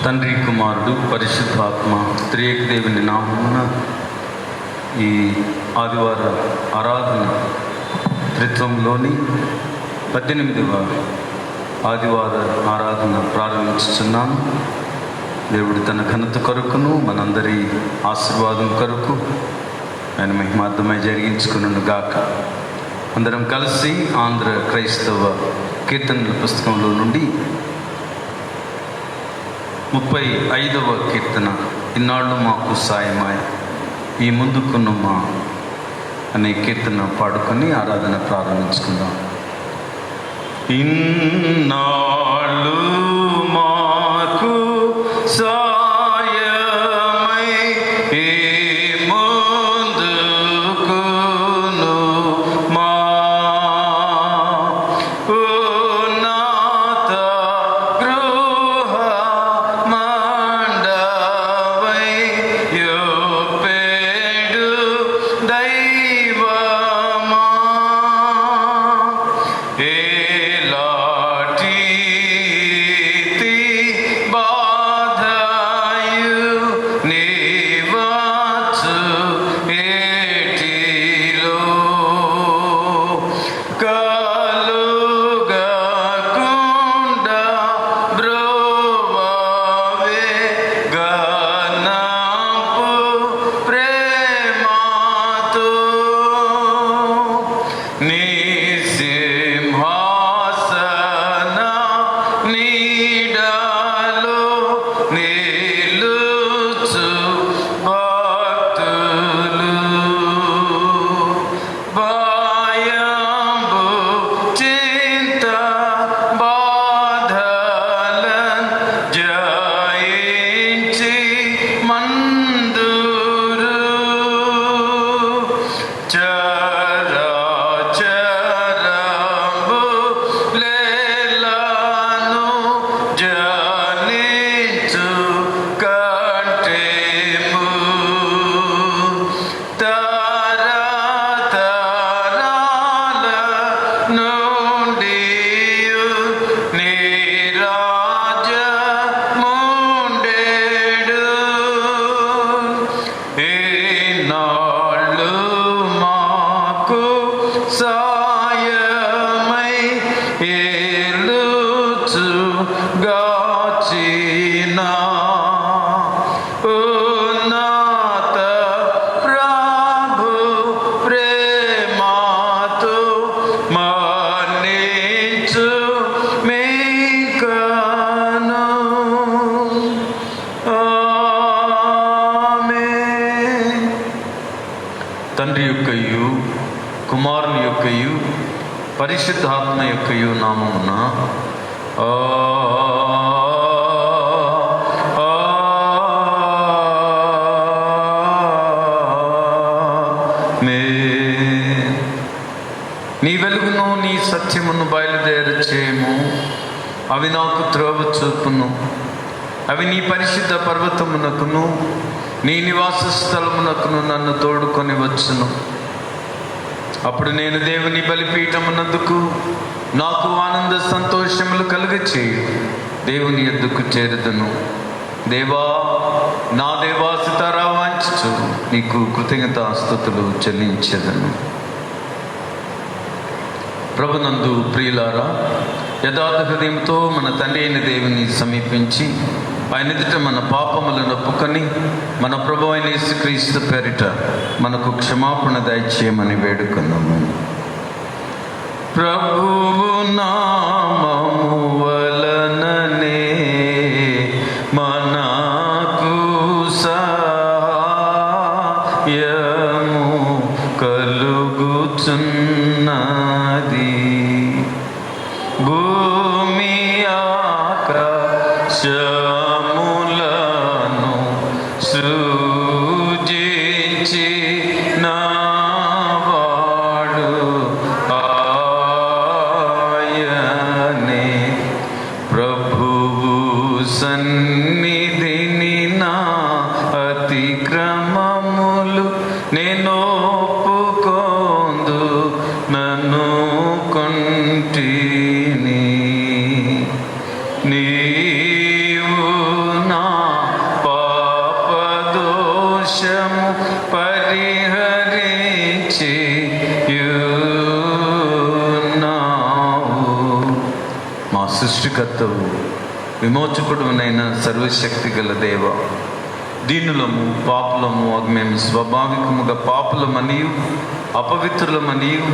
తండ్రి, కుమారుడు, పరిశుద్ధాత్మ త్రియేక దేవుని నామమున ఈ ఆదివార ఆరాధన త్రిత్వంలోని 18వ ఆదివార ఆరాధన ప్రారంభించుచున్నాను. దేవుడు తన ఘనత కొరకును మనందరి ఆశీర్వాదం కొరకు ఆయన మహిమార్థమై జరిగించుకును గాక. అందరం కలిసి ఆంధ్ర క్రైస్తవ కీర్తనల పుస్తకంలో నుండి 35వ కీర్తన, ఇన్నాళ్ళు మాకు సాయమాయ ఈ ముందుకున్నమా అనే కీర్తన పాడుకొని ఆరాధన ప్రారంభించుకుందాం. ఇన్నాళ్ళు మాకు సాయమై ఈ ముందుకున్నమా ఉన్నత గృహ మండపై యొప్పెడు దైవమా తండ్రి యొక్కయు కుమారుని యొక్కయు పరిశుద్ధాత్మ యొక్కయు నామమున నీ వెలుగును నీ సత్యమును బయలుదేర చేయము. అవి నాకు త్రోవ చూపును. అవి నీ పరిశుద్ధ పర్వతమునకును నీ నివాస స్థలమునకును నన్ను తోడుకొని వచ్చును. అప్పుడు నేను దేవుని బలిపీఠమునందుకు నాకు ఆనంద సంతోషములు కలుగచేయు దేవుని యొద్దకు చేరుదును. దేవా, నా దేవా, సితారా వాంఛించు నీకు కృతజ్ఞతాస్తుతులు చెల్లించెదను. ప్రభునందు ప్రియులారా, యథార్థ హృదయంతో మన తండ్రి అయిన దేవుని సమీపించి ఆయన ఎదుట మన పాపములను ఒప్పుకొని మన ప్రభు అయిన యేసుక్రీస్తు పేరిట మనకు క్షమాపణ దయచేయమని వేడుకున్నాము. ప్రభువు నామము వలననే మనకు సహాయము కలుగుచున్నది. భూమి ఆకాశములను సృజించి నావాడు ఆయనే. ప్రభువు సన్నిధిని నా అతిక్రమములు నేను ఒప్పుకొందు నన్ను కొంటిని. నీవు నా సృష్టికర్తవు, విమోచకుడునైన సర్వశక్తి గల దేవ, దీనులము పాపులము మేము స్వాభావికముగా పాపులమనియు అపవిత్రులమనియు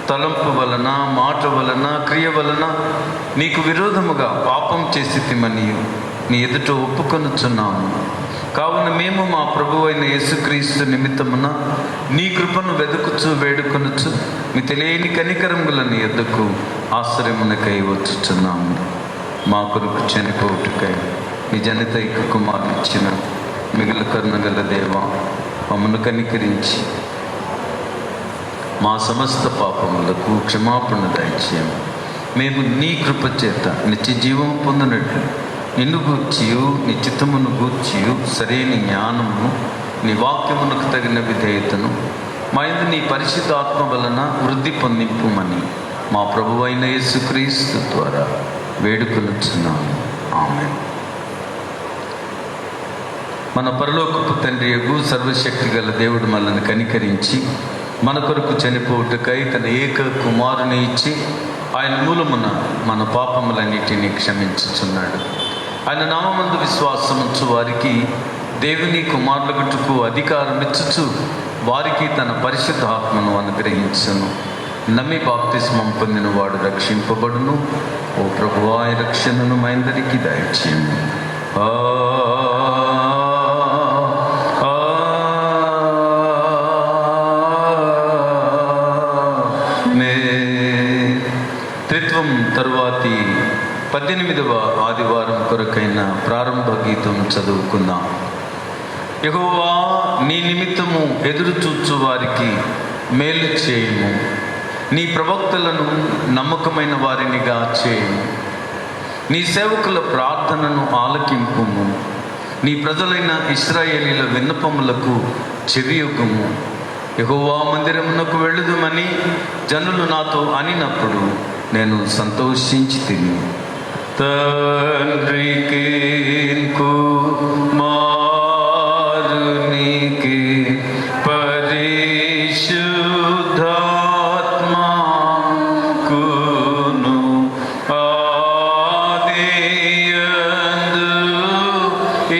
తలంపు వలన మాట వలన క్రియ వలన నీకు విరోధముగా పాపం చేసితిమనియు నీ ఎదుట ఒప్పుకొనుచున్నాము. కావున మేము మా ప్రభువైన యేసుక్రీస్తు నిమిత్తమున నీ కృపను వెదుకుచు వేడుకొనుచు మీ తెలియని కనికరముల నీ ఎద్దకు ఆశ్రయమునకై వచ్చుచున్నాము. మా కొరకు చనిపోవుటకై మీ జనితైక కుమారుడు ఇచ్చిన మిగిలిన కరుణగల దేవ, మమ్మను కనికరించి మా సమస్త పాపములకు క్షమాపణ దయచేయము. మేము నీ కృప చేత నిత్య జీవం పొందినట్లు నిన్ను గూర్చియు నీ చిత్తమును గూర్చియు సరైన జ్ఞానమును నీ వాక్యమునకు తగిన విధేయతను మా యందు నీ పరిశుద్ధ ఆత్మ వలన వృద్ధి పొందింపుమని మా ప్రభువైన యేసుక్రీస్తు ద్వారా వేడుకొనుచున్నాము. ఆమేన్. మన పరలోకపు తండ్రియగు సర్వశక్తి గల దేవుడు మనల్ని కనికరించి మన కొరకు చనిపోవుటకై తన ఏక కుమారుని ఇచ్చి ఆయన మూలమున మన పాపములన్నిటినీ క్షమించుచున్నాడు. ఆయన నామమందు విశ్వాసముంచు వారికి దేవుని కుమారులగుటకు అధికారం ఇచ్చుచు వారికి తన పరిశుద్ధ ఆత్మను అనుగ్రహించును. నమ్మి బాప్తిస్మం పొందిన వాడు రక్షింపబడును. ఓ ప్రభువా, ఈ రక్షణను మా అందరికీ దయచేయము. త్రిత్వం తరువాతి 18వ ఆదివారం కొరకైన ప్రారంభ గీతం చదువుకుందాం. యెహోవా, నీ నిమిత్తము ఎదురు చూచు వారికి మేలు చేయము, నీ ప్రవక్తలను నమ్మకమైన వారినిగా చేయము, నీ సేవకుల ప్రార్థనను ఆలకింపుము, నీ ప్రజలైన ఇశ్రాయేలీల విన్నపములకు చెవియొగ్గుము. యెహోవా మందిరమునకు వెళ్ళుదుమని జనులు నాతో అనినప్పుడు నేను సంతోషించి తిని తండ్రికి కుమారునికి పరిశుద్ధాత్మకును ఆదియందు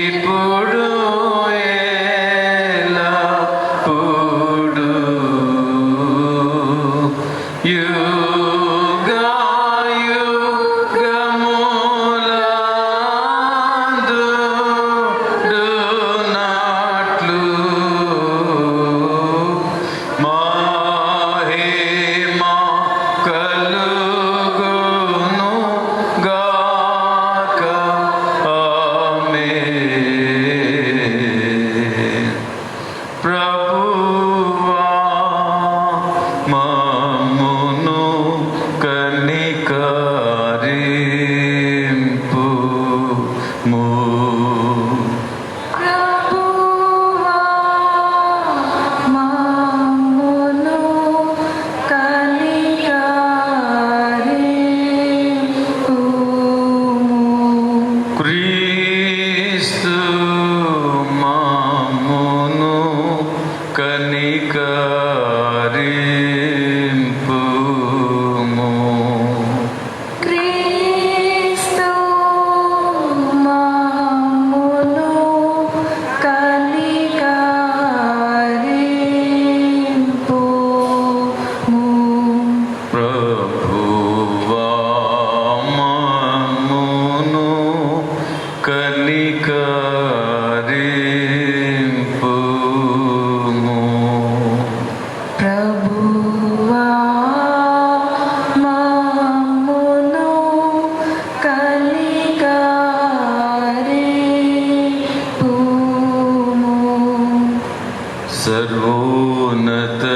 ఇప్పుడు ఎల్లప్పుడూ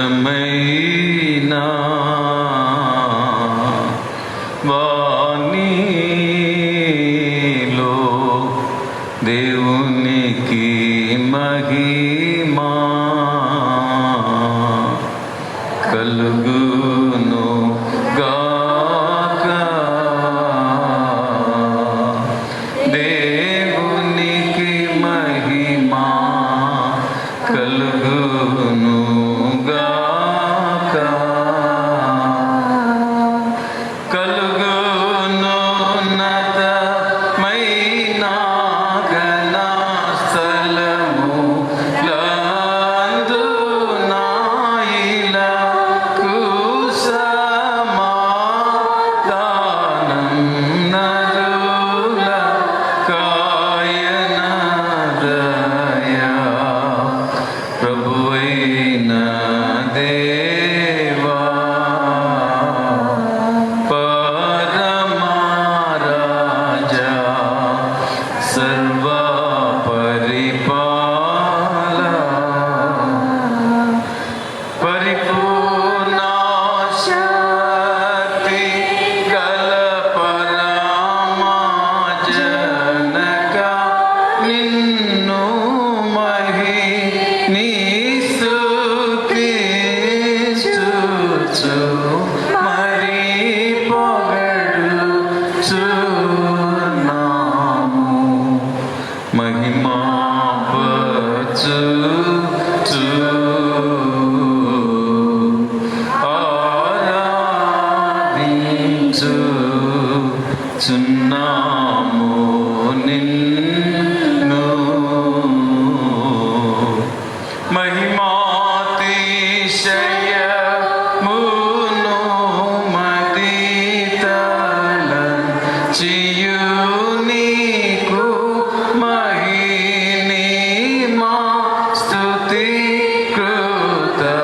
సర్వోన్నతమైన వాణిలో దేవునికి మహిమా కలుగును గాక. దేవునికి మహిమా కలుగును గాక. కలుగును చున్నాము నిన్ను మహిమాతిశయమును మదితల చియు నీకు మహిమా స్తుతి కృతజ్ఞతానిచు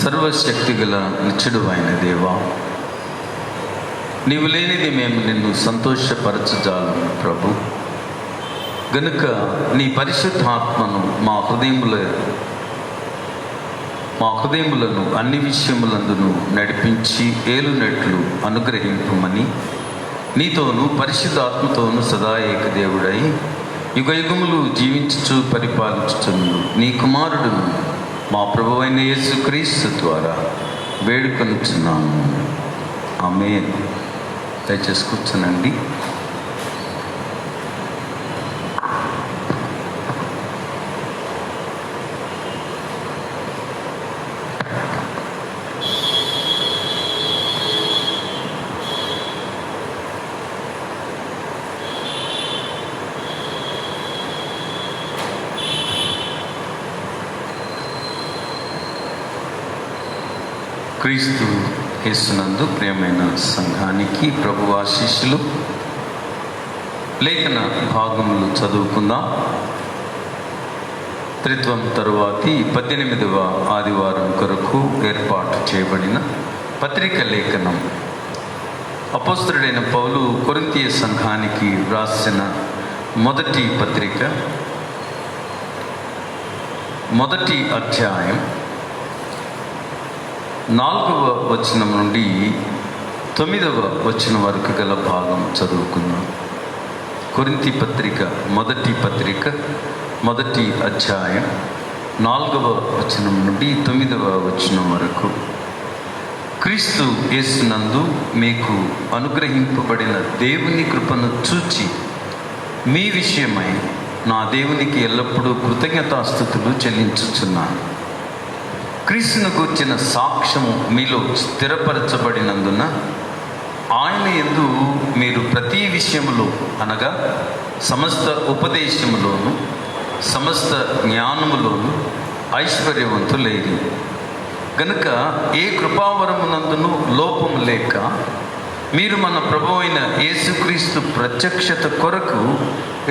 సర్వశక్తిగల నిత్యుడు అయిన దేవా, నీవు లేనిది మేము నిన్ను సంతోషపరచజాలం ప్రభు. గనుక నీ పరిశుద్ధాత్మను మా హృదయములను అన్ని విషయములందును నడిపించి ఏలునట్లు అనుగ్రహింపమని నీతోనూ పరిశుద్ధాత్మతోనూ సదా ఏకదేవుడై యుగయుగములు జీవించుచు పరిపాలించుచుండు నీ కుమారుడును మా ప్రభువైన యేసుక్రీస్తు ద్వారా వేడుకొనుచున్నాము. ఆమేన్. దయచేసి కూర్చోనండి. క్రీస్తు యేసునందు ప్రియమైన సంఘానికి ప్రభు ఆశీస్సులు. లేఖన భాగములు చదువుకుందాం. త్రిత్వం తరువాతి 18వ ఆదివారం కొరకు ఏర్పాటు చేయబడిన పత్రిక లేఖనం అపోస్తలుడైన పౌలు కొరింథీ సంఘానికి వ్రాసిన మొదటి పత్రిక, మొదటి అధ్యాయం 4వ వచనం నుండి 9వ వచనం వరకు గల భాగం చదువుకుందాం. కొరింథీ పత్రిక మొదటి అధ్యాయం 4వ వచనం నుండి 9వ వచనం వరకు. క్రీస్తు యేసునందు మీకు అనుగ్రహింపబడిన దేవుని కృపను చూచి మీ విషయమై నా దేవునికి ఎల్లప్పుడూ కృతజ్ఞతాస్తుతులు చెల్లించుచున్నాను. క్రీస్తును గూర్చిన సాక్ష్యము మీలో స్థిరపరచబడినందున ఆయన యందు మీరు ప్రతి విషయములో, అనగా సమస్త ఉపదేశములోను సమస్త జ్ఞానములోను ఐశ్వర్యవంతులైరి. గనుక ఏ కృపావరమునందును లోపము లేక మీరు మన ప్రభువు అయిన యేసుక్రీస్తు ప్రత్యక్షత కొరకు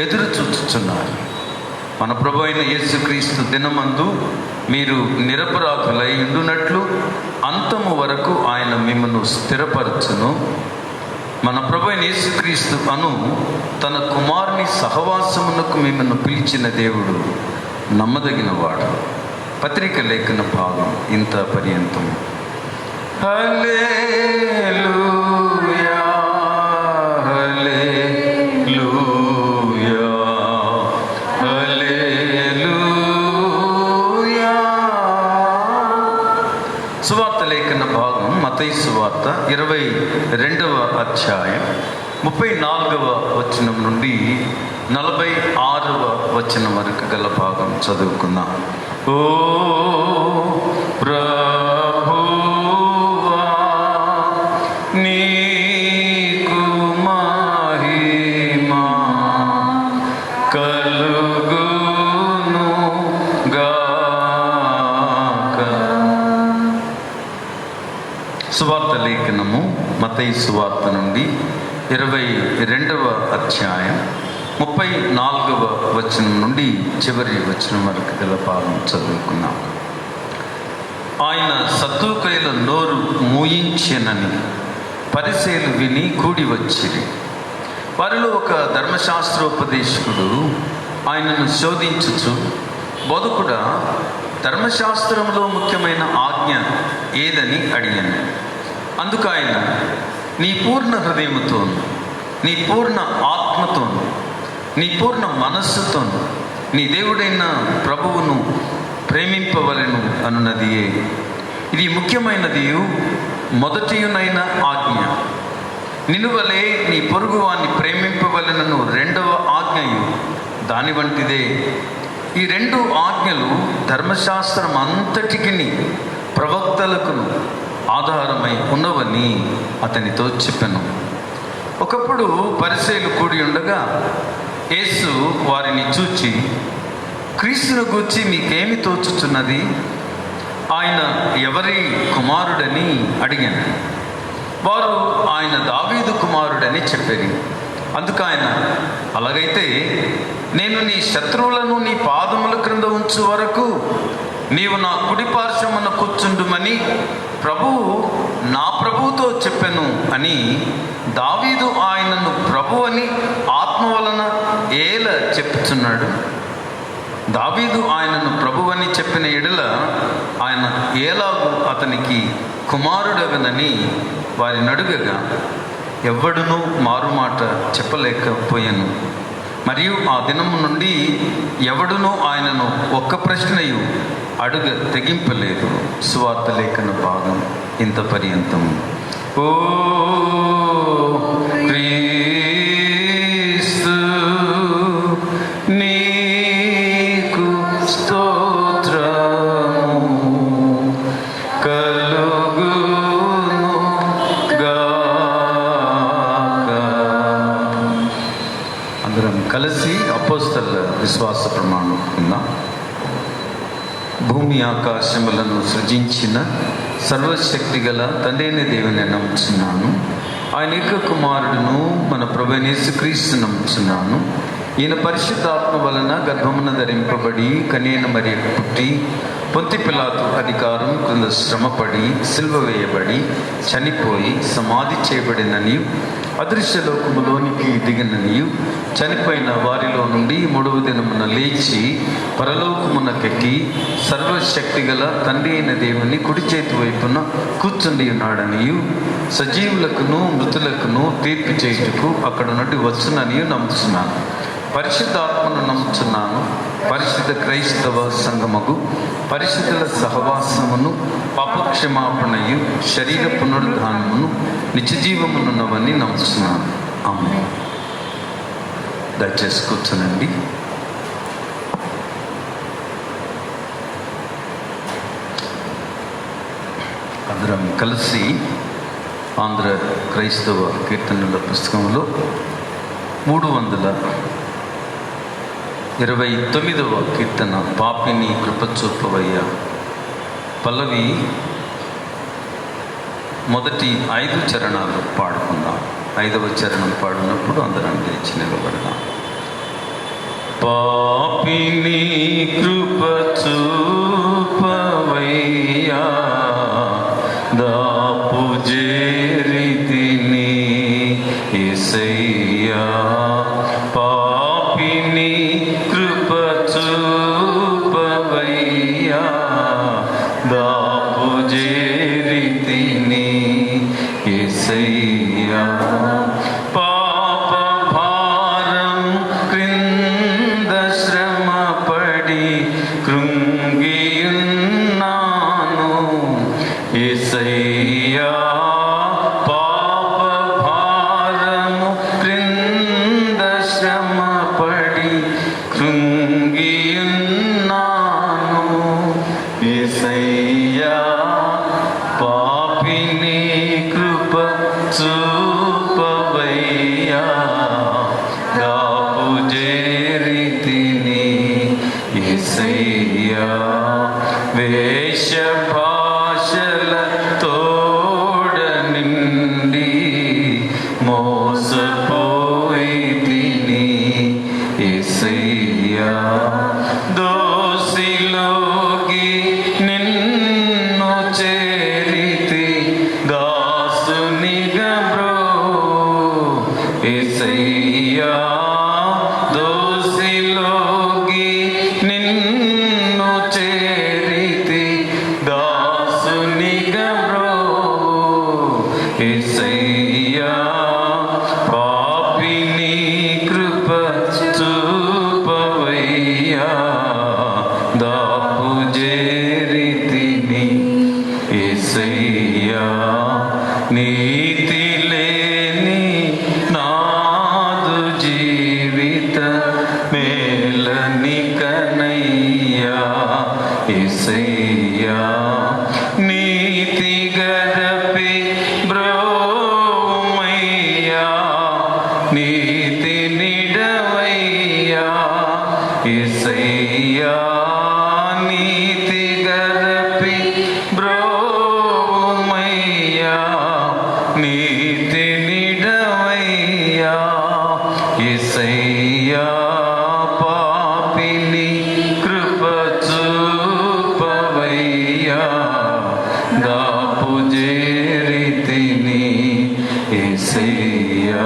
ఎదురు చూచుచున్నారు. మన ప్రభువు అయిన యేసుక్రీస్తు దినమందు మీరు నిరపరాధులై ఉండునట్లు అంతము వరకు ఆయన మిమ్మల్ని స్థిరపరచును. మన ప్రభువు అయిన యేసుక్రీస్తు అను తన కుమారుని సహవాసమునకు మిమ్మల్ని పిలిచిన దేవుడు నమ్మదగినవాడు. పత్రిక లేఖన భాగం ఇంత పర్యంతం. హల్లెలూయా హల్లెలూయా హల్లెలూయా. సువార్త లేఖన భాగం మత్తయి సువార్త 22వ అధ్యాయం 34వ వచనం నుండి 46వ వచనం వరకు గల భాగం చదువుకుందాం. ఓ ప్రభువా నీకు మహిమా కలుగును గాక. సువార్త లేఖనము మత్తయి సువార్త నుండి 22వ అధ్యాయం 34వ వచనం నుండి చివరి వచనం వరకు గల భాగం చదువుకున్నాం. ఆయన సద్దూకయుల నోరు మూయించెనని పరిసయ్యులు విని కూడి వచ్చిరి. వారిలో ఒక ధర్మశాస్త్రోపదేశకుడు ఆయనను శోధించుచు, బోధకుడా, ధర్మశాస్త్రంలో ముఖ్యమైన ఆజ్ఞ ఏదని అడిగాను. అందుకు ఆయన, నీ పూర్ణ హృదయముతోను, నీ పూర్ణ ఆత్మతోను, నీ పూర్ణ మనస్సుతోను నీ దేవుడైన ప్రభువును ప్రేమింపవలెను అనున్నదియే. ఇది ముఖ్యమైనది, మొదటియునైన ఆజ్ఞ. నిన్ను వలె నీ పొరుగువాన్ని ప్రేమింపవలెనను రెండవ ఆజ్ఞయు దాని వంటిదే. ఈ రెండు ఆజ్ఞలు ధర్మశాస్త్రం అంతటికి ప్రవక్తలకును ఆధారమై ఉన్నవని అతనితో చెప్పెను. ఒకప్పుడు పరిసయ్యులు కూడి ఉండగా యేసు వారిని చూచి, క్రీస్తును గూర్చి మీకేమి తోచుచున్నది? ఆయన ఎవరి కుమారుడని అడిగాను. వారు ఆయన దావీదు కుమారుడని చెప్పారు. అందుకు ఆయన, అలాగైతే నేను నీ శత్రువులను నీ పాదముల క్రింద ఉంచు వరకు నీవు నా కుడి పార్శ్వమున కూర్చుండుమని ప్రభువు నా ప్రభువుతో చెప్పెను అని దావీదు ఆయనను ప్రభు అని ఆత్మ వలన ఏల చెప్పుచున్నాడు. దావీదు ఆయనను ప్రభువని చెప్పిన ఎడల ఆయన ఏలాగు అతనికి కుమారుడగనని వారిని అడుగగా ఎవ్వడునూ మారుమాట చెప్పలేకపోయాను. మరియు ఆ దినము నుండి ఎవడునూ ఆయనను ఒక్క ప్రశ్నయు అడుగ తెగింపలేదు. సువార్త లేఖన భాగం ఇంత పర్యంతం. ఓ క్రీస్తు నీకు స్తోత్రము కలుగును గాక. అందరం కలిసి అపోస్తలుల విశ్వాస ప్రమాణం కుందాం. భూమి ఆకాశములను సృజించిన సర్వశక్తి గల తండ్రైన దేవుని నమ్ముచున్నాను. ఆయన యొక్క కుమారుడును మన ప్రభువైన యేసుక్రీస్తు నమ్ముచున్నాను. ఈయన పరిశుద్ధాత్మ వలన గర్భమున ధరింపబడి కన్యక మరియకు పుట్టి పొంతి పిలాతు అధికారం క్రింద శ్రమపడి సిలువ వేయబడి చనిపోయి సమాధి చేయబడిననియు అదృశ్య లోకములోనికి దిగిననియు చనిపోయిన వారిలో నుండి 3వ దినమున లేచి పరలోకమునకెక్కి సర్వశక్తి గల తండ్రి అయిన దేవుని కుడి చేతి వైపున కూర్చుండి ఉన్నాడనియు సజీవులకును మృతులకును తీర్పు చేయుటకు అక్కడ నుండి వచ్చుననియు నమ్ముచున్నాను. పరిశుద్ధాత్మను నమ్ముచున్నాను. పరిశుద్ధ క్రైస్తవ సంఘముకు పరిశుద్ధుల సహవాసమును పాపక్షమాపణయు శరీర పునరుద్ధానమును నిత్యజీవమునున్నవన్నీ నమ్ముతున్నాను. ఆమేన్. దయచేసి కూర్చోనండి. అందరం కలిసి ఆంధ్ర క్రైస్తవ కీర్తనల పుస్తకంలో 329వ కీర్తన పాపిని కృపచూపవయ్య పల్లవి మొదటి 5 చరణాలు పాడుకుందాం. 5వ చరణం పాడినప్పుడు అందరం లేచి నిలబడదాం. పాపిని కృపచూపవయ్యా దాపు చేరితిని యేసయ్యా, పాపిని కృపచూపవయ్యా దాపు చేరితిని యేసయ్యా, పాప భారం క్రింద శ్రమ పడి కృంగియున్నాను యేసయ్యా, పాప భారము క్రింద శ్రమ పడి కృంగియున్నాను యేసయ్యా, పాపిని కృప చూపవయ్యా దాపు చేరితిని యేసయ్యా, వేష భాషల తోడ నిండి మోసపోయితిని యేసయ్యా, దోసిలోకి నిన్ను చేరితి దాసునిగా బ్రో యేసయ్యా, దోసిలోకి నిన్ను చేరితి దాసునిగా బ్రో యేసయ్యా, పాపిని కృప చూపవయ్యా దాపు చేరితిని యేసయ్యా, నీతి లేని నాదు జీవిత మేలని కనయ్యా యేసయ్యా, నీతి గరపి బ్రోమయ్యా నీతి నిడవయ్యా యేసయ్యా, నీతి గరపి బ్రోమయ్యా నీతి నిడవయ్యా యేసయ్యా, పాపిని కృప చూపవయ్యా దాపు చేరితిని యేసయ్యా,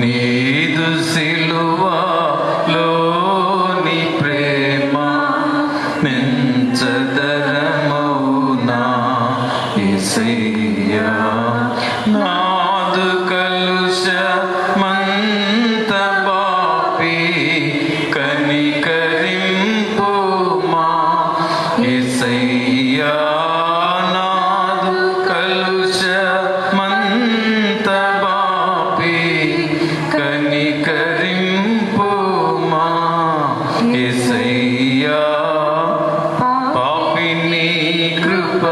నీదు సిలువలోని ప్రేమ మెంచదరమౌనా యేసయ్యా, నాదు కలుషమంత బాపి కనికరింపుమా యేసయ్యా, నాదు కలుషమంత బాపి కనికరింపుమా యేసయ్యా, పాపిని కృప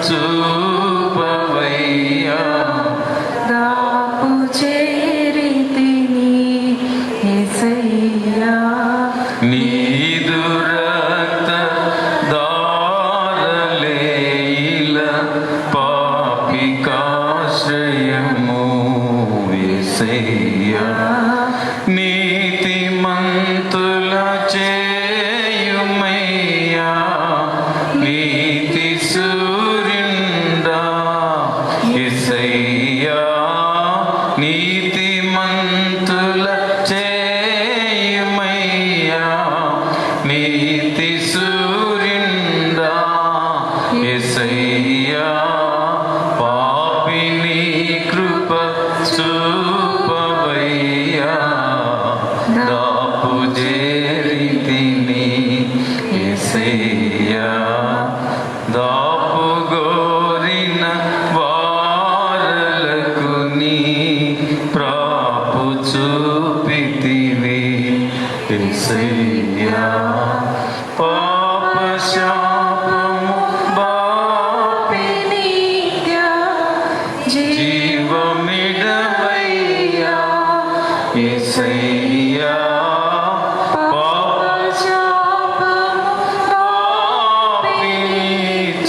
చూపవయ్యా దాపు చేరితిని యేసయ్యా, నీదు రక్త దారలేల పాపికాశ్రయము యేసయ్యా, నీతిమంతుల చేయుమయ్యా నీతి సూర్యుండా యేసయ్యా, నీతిమంతుల చేయుమయ్యా నీతి సూర్యుండా యేసయ్యా, పాపిని కృప చూపవయ్యా దాపు చేరితిని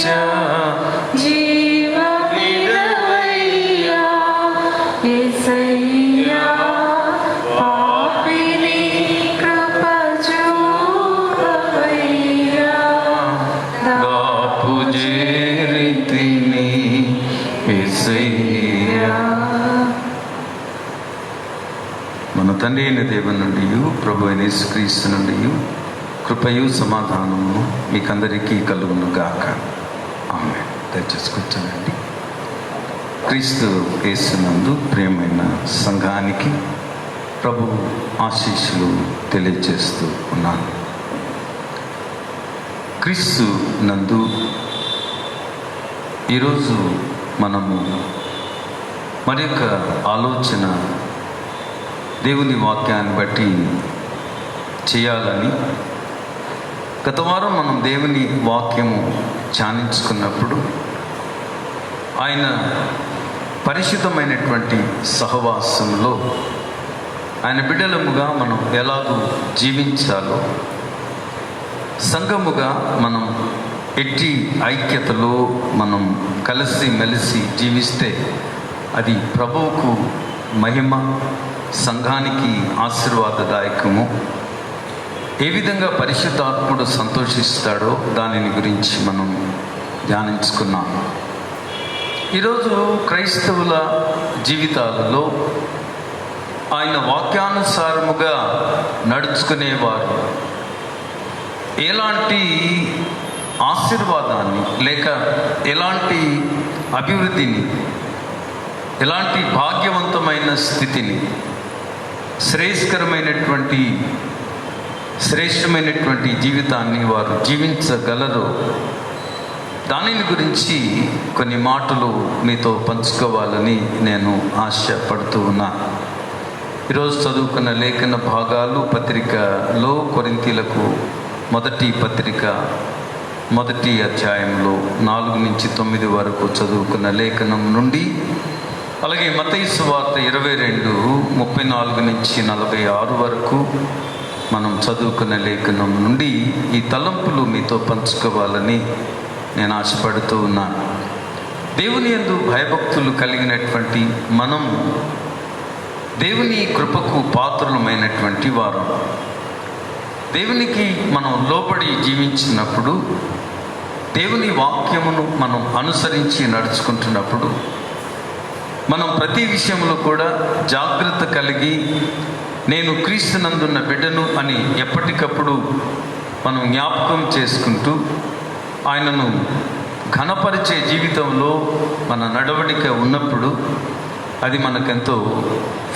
నిత్య జీవమిదవయ్యా యేసయ్యా పాపిని కృప చూపవయ్యా దాపు చేరితిని యేసయ్యా. మన తండ్రి అయిన దేవుని నుండి ప్రభు అయిన యేసుక్రీస్తు నుండి కృపయు సమాధానము మీకందరికీ కలుగును గాక. ఆమేన్. దయచేసి కూర్చోనండి. క్రీస్తు యేసునందు ప్రియమైన సంఘానికి ప్రభు ఆశీస్సులు తెలియజేస్తూ ఉన్నాను. క్రీస్తు నందు ఈరోజు మనము మరి యొక్క ఆలోచన దేవుని వాక్యాన్ని బట్టి చేయాలని గత వారం మనం దేవుని వాక్యము ధ్యానించుకున్నప్పుడు ఆయన పరిశుద్ధమైనటువంటి సహవాసంలో ఆయన బిడ్డలముగా మనం ఎలాగూ జీవించాలో, సంఘముగా మనం ఎట్టి ఐక్యతలో మనం కలిసి మెలిసి జీవిస్తే అది ప్రభువుకు మహిమ, సంఘానికి ఆశీర్వాదదాయకము, ఏ విధంగా పరిశుద్ధాత్ముడు సంతోషిస్తాడో దానిని గురించి మనం ధ్యానించుకున్నాం. ఈరోజు క్రైస్తవుల జీవితాలలో ఆయన వాక్యానుసారముగా నడుచుకునేవారు ఎలాంటి ఆశీర్వాదాన్ని లేక ఎలాంటి అభివృద్ధిని, ఎలాంటి భాగ్యవంతమైన స్థితిని, శ్రేష్టమైనటువంటి జీవితాన్ని వారు జీవించగలరు, దానిని గురించి కొన్ని మాటలు మీతో పంచుకోవాలని నేను ఆశపడుతూ ఉన్నా. ఈరోజు చదువుకున్న లేఖన భాగాలు పత్రికలో కొరింథీలకు మొదటి పత్రిక 1వ అధ్యాయంలో 4 నుంచి 9 వరకు చదువుకున్న లేఖనం నుండి, అలాగే మత్తయి సువార్త 22:34 నుంచి 46 వరకు మనం చదువుకున్న లేఖనం నుండి ఈ తలంపులు మీతో పంచుకోవాలని నేను ఆశపడుతూ ఉన్నాను. దేవుని యందు భయభక్తులు కలిగినటువంటి మనం దేవుని కృపకు పాత్రులమైనటువంటి వారు. దేవునికి మనం లోబడి జీవించినప్పుడు, దేవుని వాక్యమును మనం అనుసరించి నడుచుకుంటున్నప్పుడు మనం ప్రతి విషయంలో కూడా జాగ్రత్త కలిగి నేను క్రీస్తునందున్న బిడ్డను అని ఎప్పటికప్పుడు మనం జ్ఞాపకం చేసుకుంటూ ఆయనను ఘనపరిచే జీవితంలో మన నడవడిక ఉన్నప్పుడు అది మనకెంతో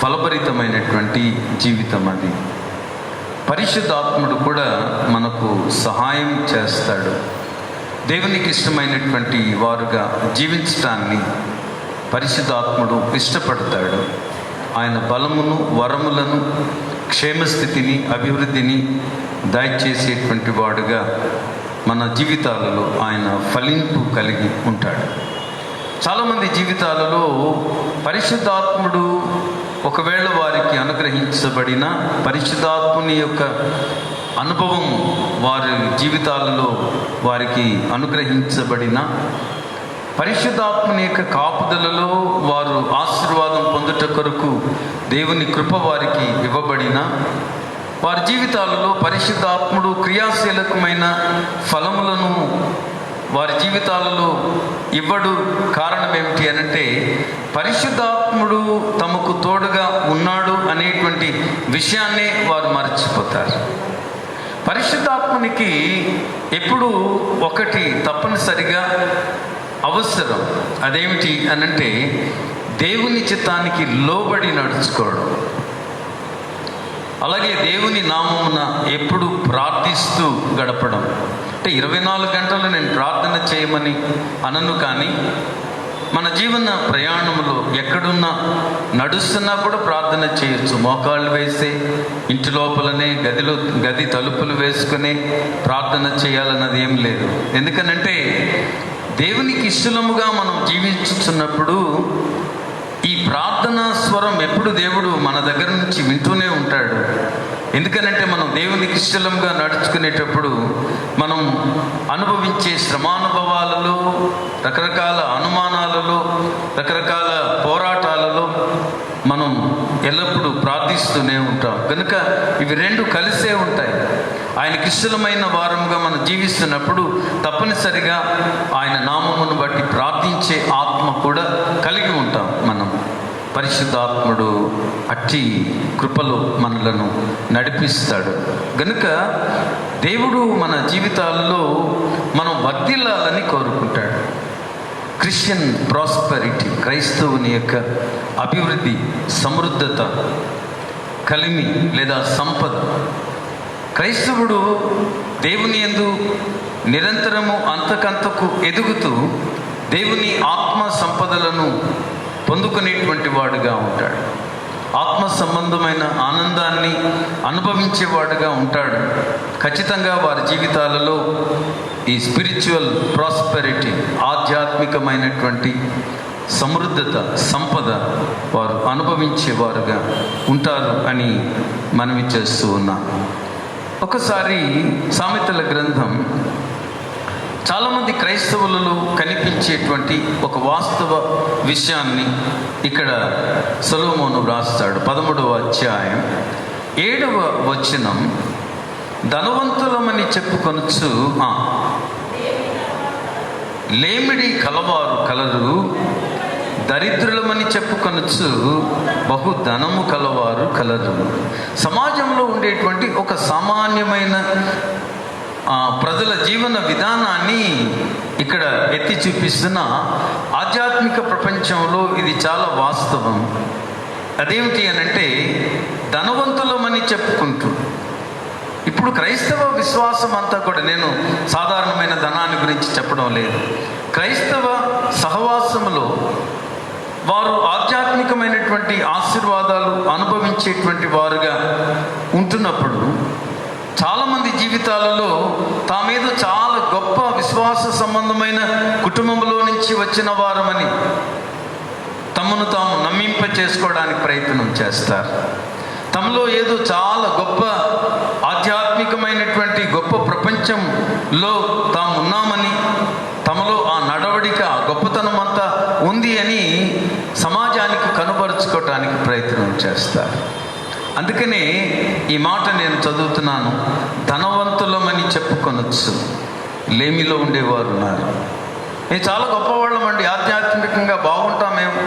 ఫలభరితమైనటువంటి జీవితం. అది పరిశుద్ధాత్ముడు కూడా మనకు సహాయం చేస్తాడు. దేవునికి ఇష్టమైనటువంటి వారుగా జీవించటాన్ని పరిశుద్ధాత్ముడు ఇష్టపడతాడు. ఆయన బలమును, వరములను, క్షేమస్థితిని, అభివృద్ధిని దయచేసేటువంటి వాడుగా మన జీవితాలలో ఆయన ఫలింపు కలిగి ఉంటాడు. చాలామంది జీవితాలలో పరిశుద్ధాత్ముడు ఒకవేళ వారికి అనుగ్రహించబడిన పరిశుద్ధాత్ముని యొక్క అనుభవం వారి జీవితాలలో వారికి అనుగ్రహించబడిన పరిశుద్ధాత్మని యొక్క కాపుదలలో వారు ఆశీర్వాదం పొందుట కొరకు దేవుని కృప వారికి ఇవ్వబడిన వారి జీవితాలలో పరిశుద్ధాత్ముడు క్రియాశీలకమైన ఫలములను వారి జీవితాలలో ఇవ్వడు. కారణం ఏమిటి అనంటే పరిశుద్ధాత్ముడు తమకు తోడుగా ఉన్నాడు అనేటువంటి విషయాన్నే వారు మర్చిపోతారు. పరిశుద్ధాత్మునికి ఎప్పుడు ఒకటి తప్పనిసరిగా అవసరం. అదేమిటి అనంటే దేవుని చిత్తానికి లోబడి నడుచుకోవడం, అలాగే దేవుని నామమున ఎప్పుడు ప్రార్థిస్తూ గడపడం. అంటే 24 గంటలు నేను ప్రార్థన చేయమని అనను, కానీ మన జీవన ప్రయాణంలో ఎక్కడున్నా నడుస్తున్నా కూడా ప్రార్థన చేయొచ్చు. మోకాళ్ళు వేసే ఇంటి లోపలనే గది తలుపులు వేసుకునే ప్రార్థన చేయాలన్నది ఏం లేదు. ఎందుకనంటే దేవునికి ఇష్టముగా మనం జీవించుతున్నప్పుడు ఈ ప్రార్థనా స్వరం ఎప్పుడు దేవుడు మన దగ్గర నుంచి వింటూనే ఉంటాడు. ఎందుకనంటే మనం దేవునికి ఇష్టంగా నడుచుకునేటప్పుడు మనం అనుభవించే శ్రమానుభవాలలో రకరకాల అనుమానాలలో, రకరకాల పోరాటాలలో మనం ఎల్లప్పుడూ ప్రార్థిస్తూనే ఉంటాం. కనుక ఇవి రెండు కలిసే ఉంటాయి. ఆయనకి ఇష్టమైన వారముగా మనం జీవిస్తున్నప్పుడు తప్పనిసరిగా ఆయన నామమును బట్టి ప్రార్థించే ఆత్మ కూడా కలిగి ఉంటాం మనం. పరిశుద్ధాత్ముడు అట్టి కృపలో మనలను నడిపిస్తాడు. గనుక దేవుడు మన జీవితాల్లో మనం వర్ధిల్లాలని కోరుకుంటాడు. క్రిస్టియన్ ప్రాస్పెరిటీ, క్రైస్తవుని యొక్క అభివృద్ధి, సమృద్ధత, కలిమి లేదా సంపద. క్రైస్తవుడు దేవుని యందు నిరంతరము అంతకంతకు ఎదుగుతూ దేవుని ఆత్మ సంపదలను పొందుకునేటువంటి వాడుగా ఉంటాడు. ఆత్మ సంబంధమైన ఆనందాన్ని అనుభవించేవాడుగా ఉంటాడు. ఖచ్చితంగా వారి జీవితాలలో ఈ స్పిరిచువల్ ప్రాస్పెరిటీ, ఆధ్యాత్మికమైనటువంటి సమృద్ధత, సంపద వారు అనుభవించేవారుగా ఉంటారు అని మనవి చేస్తూ ఉన్నాం. ఒకసారి సామెతల గ్రంథం చాలామంది క్రైస్తవులలో కనిపించేటువంటి ఒక వాస్తవ విషయాన్ని ఇక్కడ సొలొమోను వ్రాస్తాడు. 13వ అధ్యాయం 7వ వచనం, ధనవంతులమని చెప్పుకొనొచ్చు లేమిడి కలవారు కలరు, దరిద్రులమని చెప్పుకొనొచ్చు బహు ధనము కలవారు కలరు. సమాజంలో ఉండేటువంటి ఒక సామాన్యమైన ప్రజల జీవన విధానాన్ని ఇక్కడ ఎత్తి చూపిస్తున్న ఆధ్యాత్మిక ప్రపంచంలో ఇది చాలా వాస్తవం. అదేమిటి అనంటే, ధనవంతులమని చెప్పుకుంటూ, ఇప్పుడు క్రైస్తవ విశ్వాసం అంతా కూడా, నేను సాధారణమైన ధనాన్ని గురించి చెప్పడం లేదు, క్రైస్తవ సహవాసములో వారు ఆధ్యాత్మికమైనటువంటి ఆశీర్వాదాలు అనుభవించేటువంటి వారుగా ఉంటున్నప్పుడు చాలామంది జీవితాలలో తామేదో చాలా గొప్ప విశ్వాస సంబంధమైన కుటుంబంలో నుంచి వచ్చిన వారమని తమను తాము నమ్మింప చేసుకోవడానికి ప్రయత్నం చేస్తారు. తమలో ఏదో చాలా గొప్ప ఆధ్యాత్మికమైనటువంటి గొప్ప ప్రపంచంలో తాము ఉన్నామని, తమలో ఆ నడవడిక, గొప్పతనం అంతా ఉంది అని సమాజానికి కనబరుచుకోవటానికి ప్రయత్నం చేస్తారు. అందుకనే ఈ మాట నేను చదువుతున్నాను. ధనవంతులమని చెప్పుకొనొచ్చు, లేమిలో ఉండేవారు ఉన్నారు. మేము చాలా గొప్పవాళ్ళమండి, ఆధ్యాత్మికంగా బాగుంటాం, మేము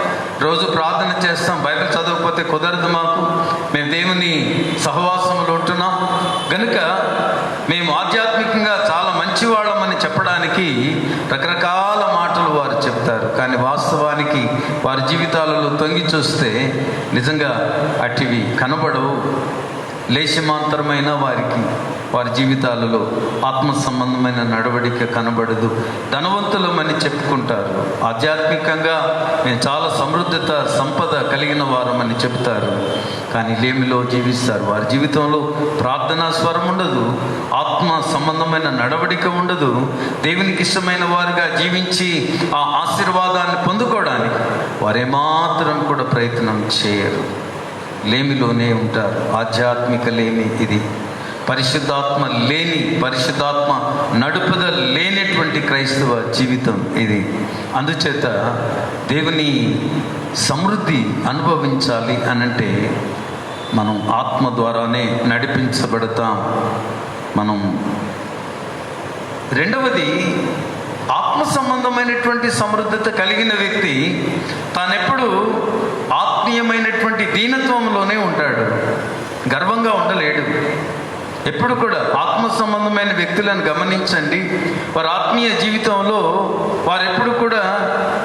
రోజు ప్రార్థన చేస్తాం, బైబిల్ చదవకపోతే కుదరదు మాకు, మేము దేవుని సహవాసంలో ఉంటున్నాం, గనుక మేము ఆధ్యాత్మికంగా చాలా మంచివాళ్ళమని చెప్పడానికి రకరకాల మాటలు వారు చెప్తారు. కానీ వాస్తవానికి వారి జీవితాలలో తొంగి చూస్తే నిజంగా అటివి కనబడవు. లేశమాంతరమైన వారి జీవితాలలో ఆత్మ సంబంధమైన నడవడిక కనబడదు. ధనవంతులమని చెప్పుకుంటారు, ఆధ్యాత్మికంగా నేను చాలా సమృద్ధత, సంపద కలిగిన వారమని చెప్తారు, కానీ లేమిలో జీవిస్తారు. వారి జీవితంలో ప్రార్థనా స్వరం ఉండదు, ఆత్మ సంబంధమైన నడవడిక ఉండదు. దేవునికి ఇష్టమైన వారుగా జీవించి ఆ ఆశీర్వాదాన్ని పొందుకోవడానికి వారేమాత్రం కూడా ప్రయత్నం చేయరు. లేమిలోనే ఉంటారు. ఆధ్యాత్మిక లేమి ఇది. పరిశుద్ధాత్మ లేని, పరిశుద్ధాత్మ నడుపుదల లేనటువంటి క్రైస్తవ జీవితం ఇది. అందుచేత దేవుని సమృద్ధి అనుభవించాలి అనంటే మనం ఆత్మ ద్వారానే నడిపించబడతాం. మనం రెండవది, ఆత్మ సంబంధమైనటువంటి సమృద్ధత కలిగిన వ్యక్తి తానెప్పుడు ఆత్మీయమైనటువంటి దీనత్వంలోనే ఉంటాడు, గర్వంగా ఉండలేడు. ఎప్పుడు కూడా ఆత్మ సంబంధమైన వ్యక్తులను గమనించండి. వారి ఆత్మీయ జీవితంలో వారెప్పుడు కూడా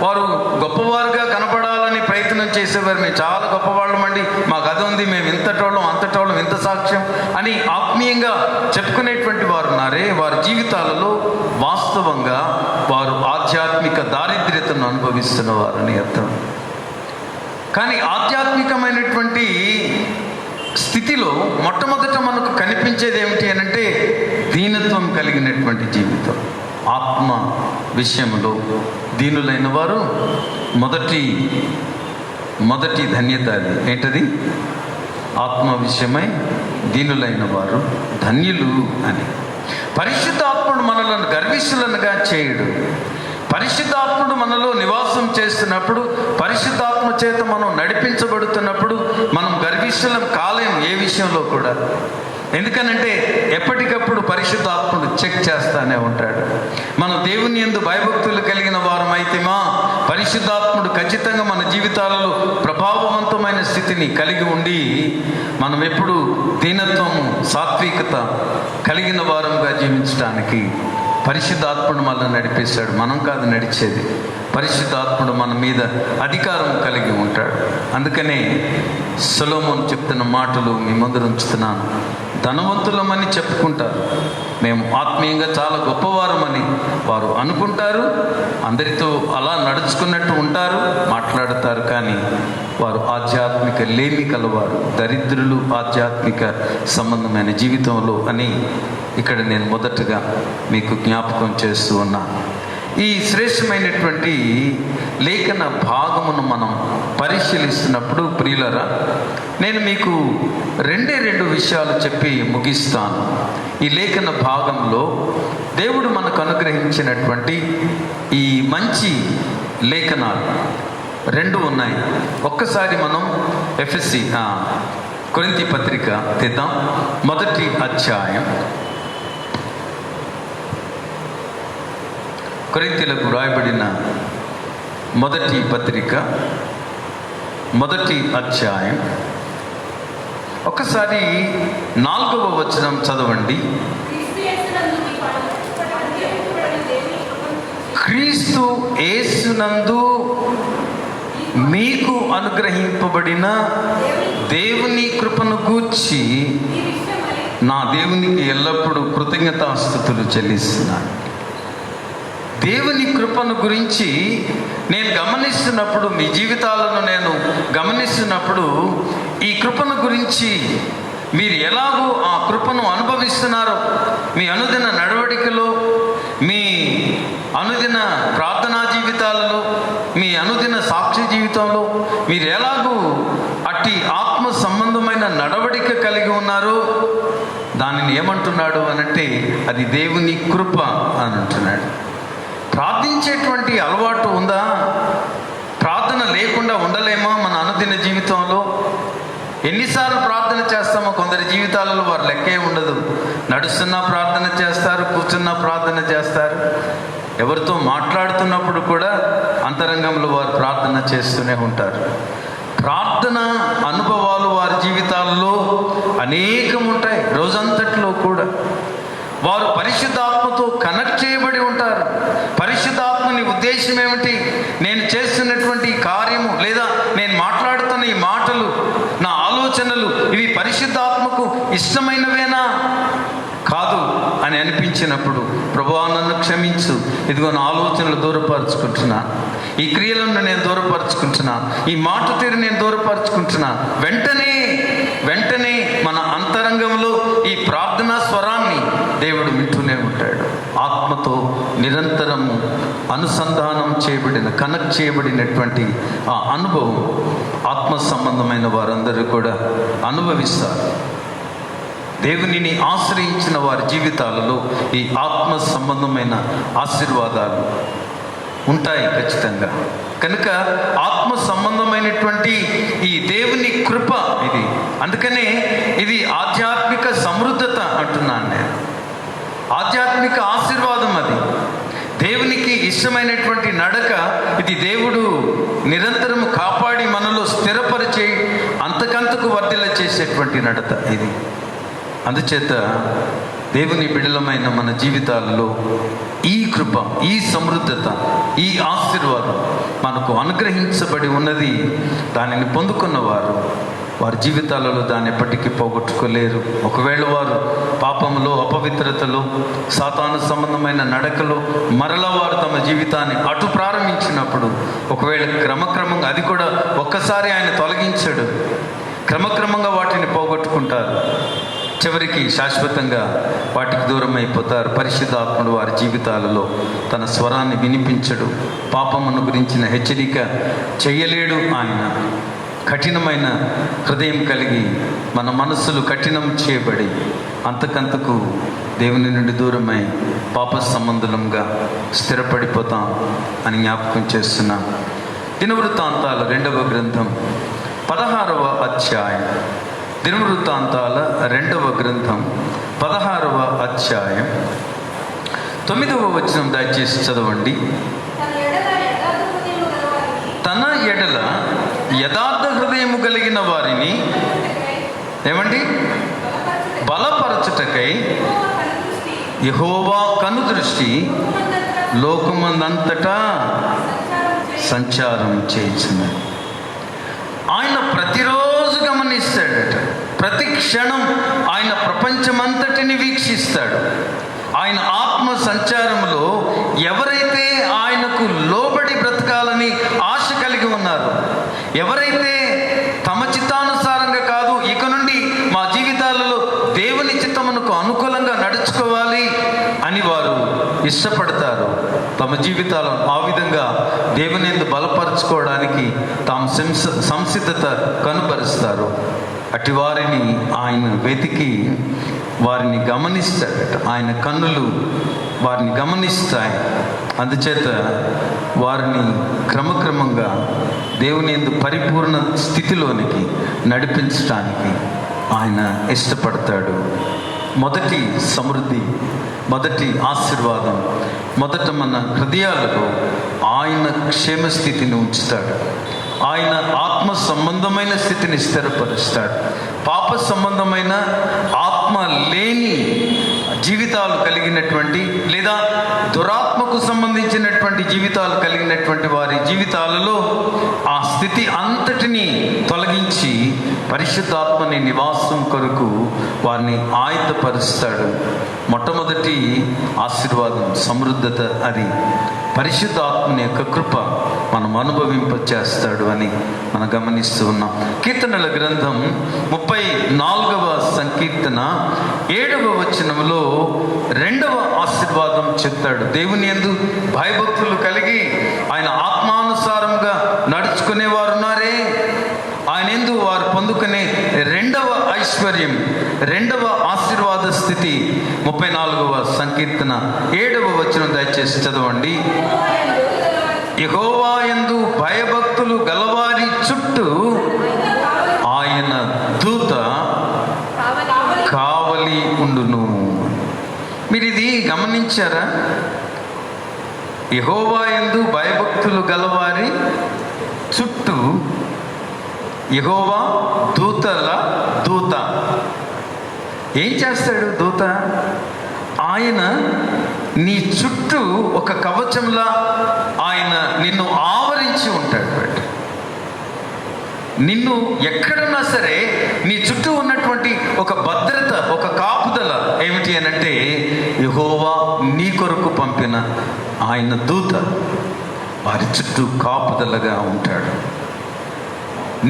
వారు గొప్పవారుగా కనపడాలని ప్రయత్నం చేసేవారు. మేము చాలా గొప్పవాళ్ళమండి, మాకు అది ఉంది, మేము ఇంతటోళ్ళం అంతటోళ్ళం, ఇంత సాక్ష్యం అని ఆత్మీయంగా చెప్పుకునేటువంటి వారు ఉన్నారే, వారి జీవితాలలో వాస్తవంగా వారు ఆధ్యాత్మిక దారిద్ర్యతను అనుభవిస్తున్న వారని అర్థం. కానీ ఆధ్యాత్మికమైనటువంటి స్థితిలో మొట్టమొదట మనకు కనిపించేది ఏమిటి అనంటే దీనత్వం కలిగినటువంటి జీవితం. ఆత్మ విషయంలో దీనులైన వారు మొదటి ధన్యత అది. ఏంటది? ఆత్మ విషయమై దీనులైన వారు ధన్యులు అని. పరిశుద్ధాత్ముడు మనలను గర్విష్ఠులనుగా చేయడు. పరిశుద్ధాత్ముడు మనలో నివాసం చేస్తున్నప్పుడు, పరిశుద్ధాత్మ చేత మనం నడిపించబడుతున్నప్పుడు మనం గర్విష్ఠులం కాలేం ఏ విషయంలో కూడా. ఎందుకనంటే ఎప్పటికప్పుడు పరిశుద్ధాత్ముడు చెక్ చేస్తానే ఉంటాడు. మనం దేవుని యందు భయభక్తులు కలిగిన వారమైతేమా పరిశుద్ధాత్ముడు ఖచ్చితంగా మన జీవితాలలో ప్రభావవంతమైన స్థితిని కలిగి ఉండి మనం ఎప్పుడు దీనత్వము, సాత్వికత కలిగిన వారంగా జీవించడానికి పరిశుద్ధాత్ముడు మనల్ని నడిపిస్తాడు. మనం కాదు నడిచేది, పరిశుద్ధాత్ముడు మన మీద అధికారం కలిగి ఉంటాడు. అందుకనే సొలొమోను చెప్తున్న మాటలు మీ ముందర ఉంచుతున్నాను. ధనవంతులమని చెప్పుకుంటారు, మేము ఆత్మీయంగా చాలా గొప్పవారమని వారు అనుకుంటారు. అందరితో అలా నడుచుకున్నట్టు ఉంటారు, మాట్లాడతారు. కానీ వారు ఆధ్యాత్మిక లేమి కలవారు, దరిద్రులు ఆధ్యాత్మిక సంబంధమైన జీవితంలో అని ఇక్కడ నేను మొదటగా మీకు జ్ఞాపకం చేస్తూ ఉన్నాను. ఈ శ్రేష్టమైనటువంటి లేఖన భాగమును మనం పరిశీలిస్తున్నప్పుడు ప్రియులరా, నేను మీకు రెండు విషయాలు చెప్పి ముగిస్తాను. ఈ లేఖన భాగంలో దేవుడు మనకు అనుగ్రహించినటువంటి ఈ మంచి లేఖనాలు 2 ఉన్నాయి. ఒక్కసారి మనం ఎఫ్ఎస్సి కొరింథీ పత్రిక తీద్దాం. 1వ అధ్యాయం, కొరింథీలకు రాయబడిన 1వ పత్రిక 1వ అధ్యాయం ఒకసారి 4వ వచనం చదవండి. క్రీస్తు యేసునందు మీకు అనుగ్రహింపబడిన దేవుని కృపను గూర్చి నా దేవునికి ఎల్లప్పుడూ కృతజ్ఞతాస్తుతులు చెల్లిస్తున్నాను. దేవుని కృపను గురించి నేను గమనిస్తున్నప్పుడు, మీ జీవితాలను నేను గమనిస్తున్నప్పుడు, ఈ కృపను గురించి మీరు ఎలాగో ఆ కృపను అనుభవిస్తున్నారో మీ అనుదిన నడవడికలో, మీ అనుదిన ప్రార్థనా జీవితాలలో, మీ అనుదిన సాక్షి జీవితంలో మీరు ఎలాగూ అట్టి ఆత్మ సంబంధమైన నడవడిక కలిగి ఉన్నారో దానిని ఏమంటున్నాడు అనంటే అది దేవుని కృప అని అంటున్నాడు. ప్రార్థించేటువంటి అలవాటు ఉందా? ప్రార్థన లేకుండా ఉండలేమా మన అనుదిన జీవితంలో? ఎన్నిసార్లు ప్రార్థన చేస్తామో కొందరి జీవితాలలో వారు లెక్కే ఉండదు. నడుస్తున్నా ప్రార్థన చేస్తారు, కూర్చున్నా ప్రార్థన చేస్తారు, ఎవరితో మాట్లాడుతున్నప్పుడు కూడా అంతరంగంలో వారు ప్రార్థన చేస్తూనే ఉంటారు. ప్రార్థన అనుభవాలు వారి జీవితాల్లో అనేకం ఉంటాయి. రోజంతట్లో కూడా వారు పరిశుద్ధాత్మతో కనెక్ట్ చేయబడి ఉంటారు. పరిశుద్ధాత్మని ఉద్దేశం ఏమిటి? నేను చేస్తున్నటువంటి ఈ కార్యము లేదా నేను మాట్లాడుతున్న ఈ మాటలు, నా ఆలోచనలు ఇవి పరిశుద్ధాత్మకు ఇష్టమైనవేనా కాదు అని అనిపించినప్పుడు, ప్రభువా నన్ను క్షమించు, ఇదిగో నా ఆలోచనలు దూరపరుచుకుంటున్నాను, ఈ క్రియలను నేను దూరపరుచుకుంటున్నాను, ఈ మాట తీరు నేను దూరపరుచుకుంటున్నాను, వెంటనే మన అంతరంగంలో ఈ ప్రార్థనా స్వరాన్ని దేవుడు వింటూనే ఉంటాడు. ఆత్మతో నిరంతరము అనుసంధానం చేయబడిన, కనెక్ట్ చేయబడినటువంటి ఆ అనుభవం ఆత్మ సంబంధమైన వారందరూ కూడా అనుభవిస్తారు. దేవునిని ఆశ్రయించిన వారి జీవితాలలో ఈ ఆత్మ సంబంధమైన ఆశీర్వాదాలు ఉంటాయి ఖచ్చితంగా. కనుక ఆత్మ సంబంధమైనటువంటి ఈ దేవుని కృప ఇది. అందుకనే ఇది ఆధ్యాత్మిక సమృద్ధత అంటున్నాను నేను. ఆధ్యాత్మిక ఆశీర్వాదం అది. దేవునికి ఇష్టమైనటువంటి నడక ఇది. దేవుడు నిరంతరము కాపాడి మనలో స్థిరపరిచే అంతకంతకు వర్ధిల్ల చేసేటువంటి నడత ఇది. అందుచేత దేవుని బిడలమైన మన జీవితాలలో ఈ కృప, ఈ సమృద్ధత, ఈ ఆశీర్వాదం మనకు అనుగ్రహించబడి ఉన్నది. దానిని పొందుకున్నవారు వారి జీవితాలలో దాన్ని ఎప్పటికీ పోగొట్టుకోలేరు. ఒకవేళ వారు పాపంలో, అపవిత్రతలో, సాతాను సంబంధమైన నడకలో మరల వారు తమ జీవితాన్ని అటు ప్రారంభించినప్పుడు, ఒకవేళ క్రమక్రమంగా అది కూడా ఒక్కసారి ఆయన తొలగించాడు, క్రమక్రమంగా వాటిని పోగొట్టుకుంటారు. చివరికి శాశ్వతంగా వాటికి దూరం అయిపోతారు. పరిశుద్ధాత్ముడు వారి జీవితాలలో తన స్వరాన్ని వినిపించడు. పాపమును గురించిన హెచ్చరిక చెయ్యలేడు ఆయన. కఠినమైన హృదయం కలిగి మన మనస్సులు కఠినం చేయబడి అంతకంతకు దేవుని నుండి దూరమై పాప సంబంధులంగా స్థిరపడిపోతాం అని జ్ఞాపకం చేస్తున్నాం. దినవృత్తాంతాల 2వ గ్రంథం 16వ అధ్యాయం. దినవృత్తాంతాల 2వ గ్రంథం 16వ అధ్యాయం 9వ వచనం దయచేసి చదవండి. తన ఎడల యథార్థ హృదయము కలిగిన వారిని ఏమండి బలపరచుటకై యెహోవా కనుదృష్టి లోకమందంతటా సంచారం చేయించింది. ఆయన ప్రతిరోజు గమనిస్తాడట. ప్రతి క్షణం ఆయన ప్రపంచమంతటిని వీక్షిస్తాడు. ఆయన ఆత్మ సంచారంలో ఎవరైతే ఆయనకు లోబడి బ్రతకాలని ఆశ కలిగి ఉన్నారు, ఎవరైతే తమ చిత్తానుసారంగా కాదు, ఇక నుండి మా జీవితాలలో దేవుని చిత్తమునకు అనుకూలంగా నడుచుకోవాలి అని వారు ఇష్టపడతారు, తమ జీవితాలను ఆ విధంగా దేవుని యందు బలపరచుకోవడానికి తాము సంసిద్ధత కనుపరుస్తారు. అటు వారిని ఆయన వెతికి వారిని గమనిస్తాడట. ఆయన కన్నులు వారిని గమనిస్తాయి. అందుచేత వారిని క్రమక్రమంగా దేవుని యందు పరిపూర్ణ స్థితిలోనికి నడిపించడానికి ఆయన ఇష్టపడతాడు. మొదటి సమృద్ధి, మొదటి ఆశీర్వాదం, మొదట మన హృదయాలలో ఆయన క్షేమస్థితిని ఉంచుతాడు. ఆయన ఆత్మ సంబంధమైన స్థితిని స్థిరపరుస్తాడు. పాప సంబంధమైన ఆత్మ లేని జీవితాలు కలిగినటువంటి లేదా దురాత్మకు సంబంధించినటువంటి జీవితాలు కలిగినటువంటి వారి జీవితాలలో ఆ స్థితి అంతటినీ తొలగించి పరిశుద్ధాత్మని నివాసం కొరకు వారిని ఆయుధపరుస్తాడు. మొట్టమొదటి ఆశీర్వాదం సమృద్ధత. అది పరిశుద్ధాత్మని యొక్క కృప మనం అనుభవింపచేస్తాడు అని మనం గమనిస్తూ ఉన్నాం. కీర్తనల గ్రంథం 34వ సంకీర్తన 7వ వచనంలో 2వ ఆశీర్వాదం చెప్తాడు. దేవుని యందు భయభక్తులు కలిగి ఆయన ఆత్మానుసారంగా నడుచుకునేవారు ఉన్నారే, ఆయన యందు వారు పొందుకునే 2వ ఐశ్వర్యం, 2వ ఆశీర్వాద స్థితి. 34వ సంకీర్తన 7వ వచనం దయచేసి చదవండి. యెహోవా యందు భయభక్తులు గలవారి చుట్టూ ఆయన దూత కావలి ఉండును. మీరు ఇది గమనించారా? యెహోవా యందు భయభక్తులు గలవారి చుట్టూ యెహోవా దూతల దూత. ఏం చేస్తాడు దూత? ఆయన నీ చుట్టూ ఒక కవచంలా ఆయన నిన్ను ఆవరించి ఉంటాడు. నిన్ను ఎక్కడున్నా సరే నీ చుట్టూ ఉన్నటువంటి ఒక భద్రత, ఒక కాపుదల ఏమిటి అనంటే యెహోవా నీ కొరకు పంపిన ఆయన దూత వారి చుట్టూ కాపుదలగా ఉంటాడు.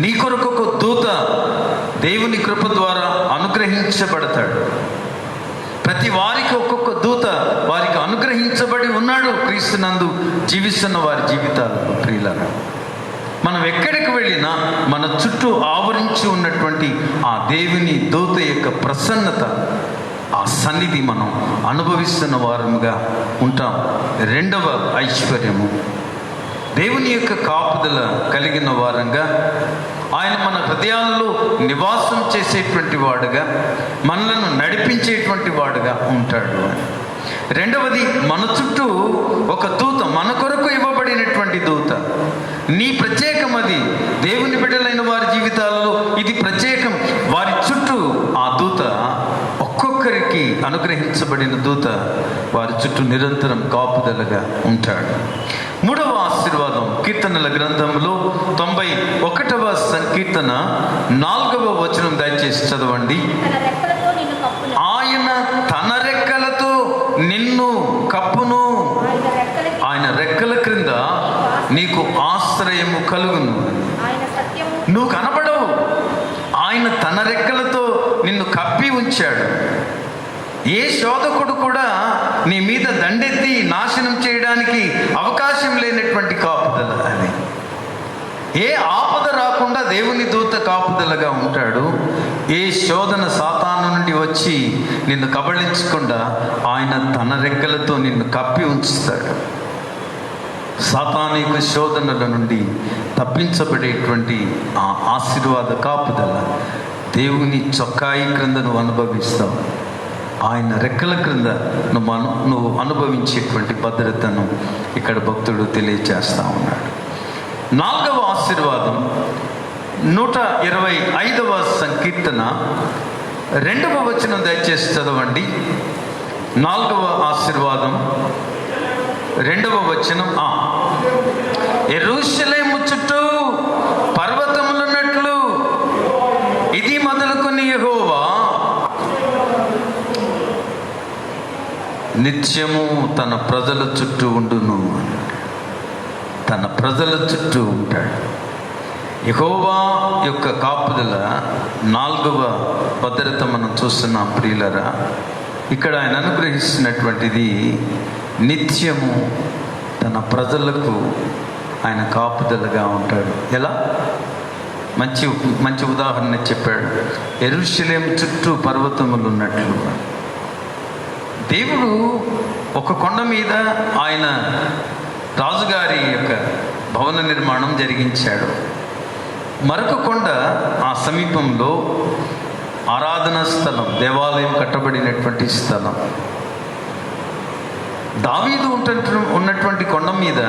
నీ కొరకు ఒక దూత దేవుని కృప ద్వారా అనుగ్రహించబడతాడు. ప్రతి వారికి ఒక్కొక్క దూత వారికి అనుగ్రహించబడి ఉన్నాడు క్రీస్తునందు జీవిస్తున్న వారి జీవితాలలో. ప్రియులారా, మనం ఎక్కడికి వెళ్ళినా మన చుట్టూ ఆవరించి ఉన్నటువంటి ఆ దేవుని దూత యొక్క ప్రసన్నత, ఆ సన్నిధి మనం అనుభవిస్తున్న వారముగా ఉంటాం. 2వ ఐశ్వర్యము, దేవుని యొక్క కాపుదల కలిగిన వారంగా ఆయన మన హృదయాల్లో నివాసం చేసేటువంటి వాడుగా, మనలను నడిపించేటువంటి వాడుగా ఉంటాడు. 2వది, మన చుట్టూ ఒక దూత, మన కొరకు ఇవ్వబడినటువంటి దూత. నీ ప్రత్యేకం అది. దేవుని బిడ్డలైన వారి జీవితాలలో ఇది ప్రత్యేకం. వారి చుట్టూ ఆ దూత, ఒక్కొక్కరికి అనుగ్రహించబడిన దూత వారి చుట్టూ నిరంతరం కాపుదలగా ఉంటాడు. 3వ ఆశీర్వాదం కీర్తనల గ్రంథంలో 91వ సంకీర్తన 4వ వచనం దయచేసి చదవండి. ఆయన తన రెక్కలతో నిన్ను కప్పును, ఆయన రెక్కల క్రింద నీకు ఆశ్రయము కలుగును. నువ్వు కనపడవు, ఆయన తన రెక్కలతో నిన్ను కప్పి ఉంచాడు. ఏ శోధకుడు కూడా నీ మీద దండెత్తి నాశనం చేయడానికి అవకాశం లేనటువంటి కాపుదల అది. ఏ ఆపద రాకుండా దేవుని దూత కాపుదలగా ఉంటాడు. ఏ శోధన సాతాను నుండి వచ్చి నిన్ను కబళించకుండా ఆయన తన రెక్కలతో నిన్ను కప్పి ఉంచుతాడు. సాతానిక శోధనల నుండి తప్పించబడేటువంటి ఆ ఆశీర్వాద కాపుదల దేవుని చొక్కాయి క్రింద నువ్వు అనుభవిస్తావు. ఆయన రెక్కల క్రింద నువ్వు అనుభవించేటువంటి భద్రతను ఇక్కడ భక్తుడు తెలియచేస్తా ఉన్నాడు. 4వ ఆశీర్వాదం 125వ సంకీర్తన 2వ వచనం దయచేసి చదవండి. 4వ ఆశీర్వాదం 2వ వచనం. యెరూషలేము చుట్టూ పర్వతములున్నట్లు ఇది మొదలుకొని యెహోవా నిత్యము తన ప్రజల చుట్టూ ఉండును. తన ప్రజల చుట్టూ ఉంటాడు. యెహోవా యొక్క కాపుదల 4వ భద్రత మనం చూస్తున్నాం ప్రియులరా. ఇక్కడ ఆయన అనుగ్రహిస్తున్నటువంటిది నిత్యము తన ప్రజలకు ఆయన కాపుదలగా ఉంటాడు. ఎలా? మంచి ఉదాహరణ చెప్పాడు. యెరూషలేము చుట్టూ పర్వతములు ఉన్నట్లు. దేవుడు ఒక కొండ మీద ఆయన రాజుగారి యొక్క భవన నిర్మాణం జరిగించాడు. మరొక కొండ ఆ సమీపంలో ఆరాధనా స్థలం, దేవాలయం కట్టబడినటువంటి స్థలం. దావీదు ఉన్నటువంటి కొండ మీద,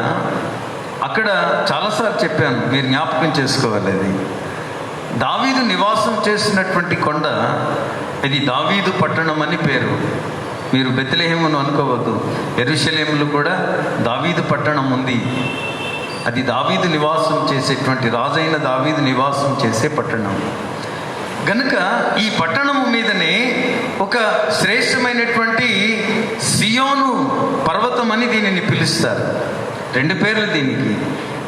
అక్కడ చాలాసార్లు చెప్పాను, మీరు జ్ఞాపకం చేసుకోవాలి. అది దావీదు నివాసం చేసినటువంటి కొండ. ఇది దావీదు పట్టణం అని పేరు. మీరు బెత్లెహేమును అనుకోవద్దు. యెరూషలేములో కూడా దావీదు పట్టణం ఉంది. అది దావీదు నివాసం చేసేటువంటి, రాజైన దావీదు నివాసం చేసే పట్టణం గనుక ఈ పట్టణము మీదనే ఒక శ్రేష్టమైనటువంటి సియోను పర్వతం అని దీనిని పిలుస్తారు. 2 పేర్లు దీనికి.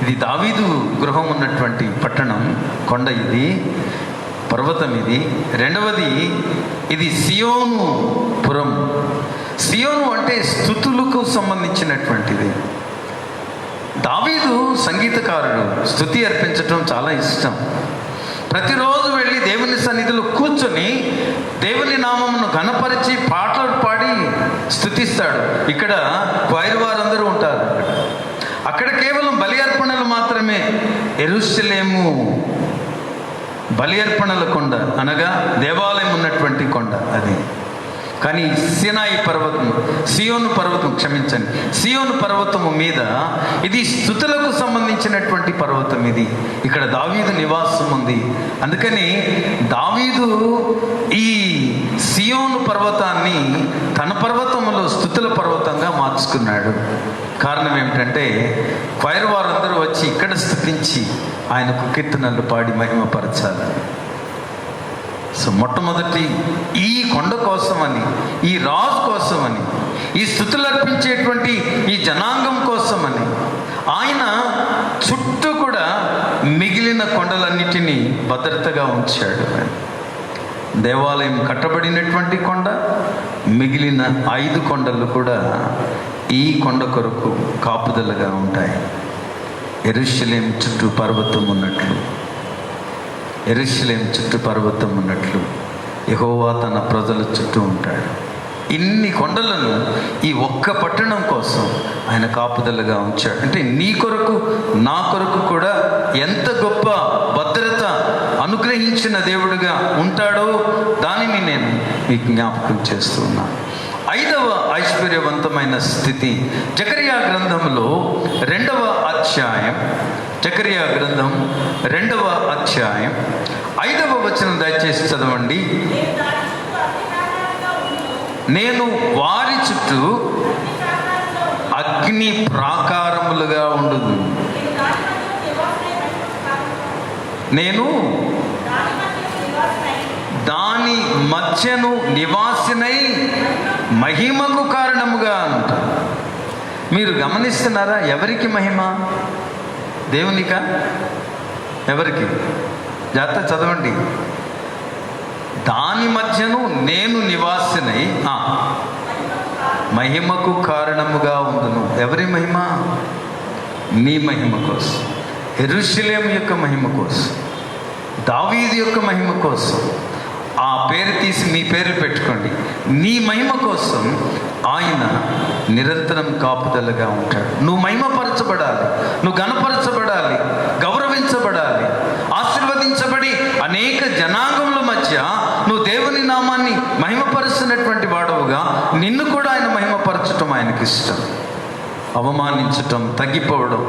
ఇది దావీదు గృహం ఉన్నటువంటి పట్టణం, కొండ ఇది, పర్వతం ఇది. 2వది ఇది సియోను పురం. సియోను అంటే స్తుతులకు సంబంధించినటువంటిది. దావీదు సంగీతకారుడు, స్తుతి అర్పించటం చాలా ఇష్టం. ప్రతిరోజు వెళ్ళి దేవుని సన్నిధిలో కూర్చొని దేవుని నామమును ఘనపరిచి పాటలు పాడి స్తుతిస్తాడు. ఇక్కడ క్వైర్ వారందరూ ఉంటారు. అక్కడ కేవలం బలి అర్పణలు మాత్రమే. యెరూషలేము బలి అర్పణల కొండ, అనగా దేవాలయం ఉన్నటువంటి కొండ అది. కానీ సియోను పర్వతము మీద ఇది స్తుతులకు సంబంధించినటువంటి పర్వతం. ఇది ఇక్కడ దావీదు నివాసం ఉంది. అందుకని దావీదు ఈ సియోను పర్వతాన్ని తన పర్వతములో స్తుతుల పర్వతంగా మార్చుకున్నాడు. కారణం ఏమిటంటే క్వైర్ వారందరూ వచ్చి ఇక్కడ స్తుతించి ఆయనకు కీర్తనలు పాడి మహిమపరచాలని. సో మొట్టమొదటి ఈ కొండ కోసమని, ఈ రాజు కోసమని, ఈ స్తుతులు అర్పించేటువంటి ఈ జనాంగం కోసమని ఆయన చుట్టూ కూడా మిగిలిన కొండలన్నిటినీ భద్రతగా ఉంచాడు. దేవాలయం కట్టబడినటువంటి కొండ, మిగిలిన 5 కొండలు కూడా ఈ కొండ కొరకు కాపుదలగా ఉంటాయి. యెరూషలేము చుట్టూ పర్వతం ఉన్నట్లు, యెరూషలేము చుట్టూ పర్వతం ఉన్నట్లు యెహోవా తన ప్రజల చుట్టూ ఉంటాడు. ఇన్ని కొండలను ఈ ఒక్క పట్టణం కోసం ఆయన కాపుదలగా ఉంచాడు. అంటే నీ కొరకు, నా కొరకు కూడా ఎంత గొప్ప భద్రత అనుగ్రహించిన దేవుడిగా ఉంటాడో దానిని నేను మీకు జ్ఞాపకం చేస్తున్నాను. 5వ ఐశ్వర్యవంతమైన స్థితి జకర్యా గ్రంథంలో 2వ అధ్యాయం, జకర్యా గ్రంథం 2వ అధ్యాయం 5వ వచనం దయచేసి చదవండి. నేను వారి చుట్టూ అగ్ని ప్రాకారములుగా ఉండుదు. నేను దాని మధ్యను నివాసినై మహిమకు కారణముగా అంట. మీరు గమనిస్తున్నారా? ఎవరికి మహిమ? దేవునికా? ఎవరికి? జాగ్రత్త చదవండి. దాని మధ్యను నేను నివాసినై మహిమకు కారణముగా ఉండును. ఎవరి మహిమ? నీ మహిమ కోసం, యెరూషలేము యొక్క మహిమ కోసం. దావీదు యొక్క మహిమ కోసం ఆ పేరు తీసి మీ పేరు పెట్టుకోండి. నీ మహిమ కోసం ఆయన నిరంతరం కాపుదలగా ఉంటాడు. నువ్వు మహిమపరచబడాలి, నువ్వు ఘనపరచబడాలి, గౌరవించబడాలి, ఆశీర్వదించబడి అనేక జనాంగముల మధ్య నువ్వు దేవుని నామాన్ని మహిమపరుస్తున్నటువంటి వాడవుగా నిన్ను కూడా ఆయన మహిమపరచటం ఆయనకి ఇష్టం. అవమానించటం, తగ్గిపోవడం,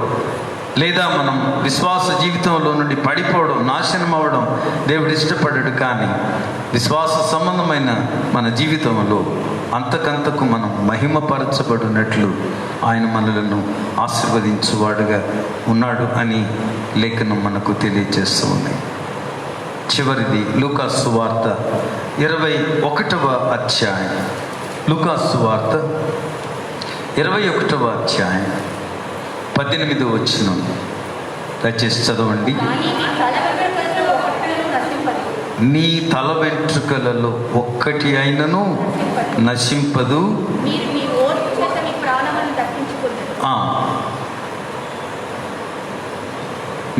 లేదా మనం విశ్వాస జీవితంలో నుండి పడిపోవడం, నాశనం అవ్వడం దేవుడు ఇష్టపడడు. కానీ విశ్వాస సంబంధమైన మన జీవితంలో అంతకంతకు మనం మహిమపరచబడినట్లు ఆయన మనలను ఆశీర్వదించువాడుగా ఉన్నాడు అని లేఖనం మనకు తెలియజేస్తూ ఉంది. చివరిది లూకాసు సువార్త 21వ అధ్యాయం. లూకాసు సువార్త 21వ అధ్యాయం 18వ వచనం దయచేసి చదవండి. నీ తల వెంట్రుకలలో ఒక్కటి అయినను నశింపదు.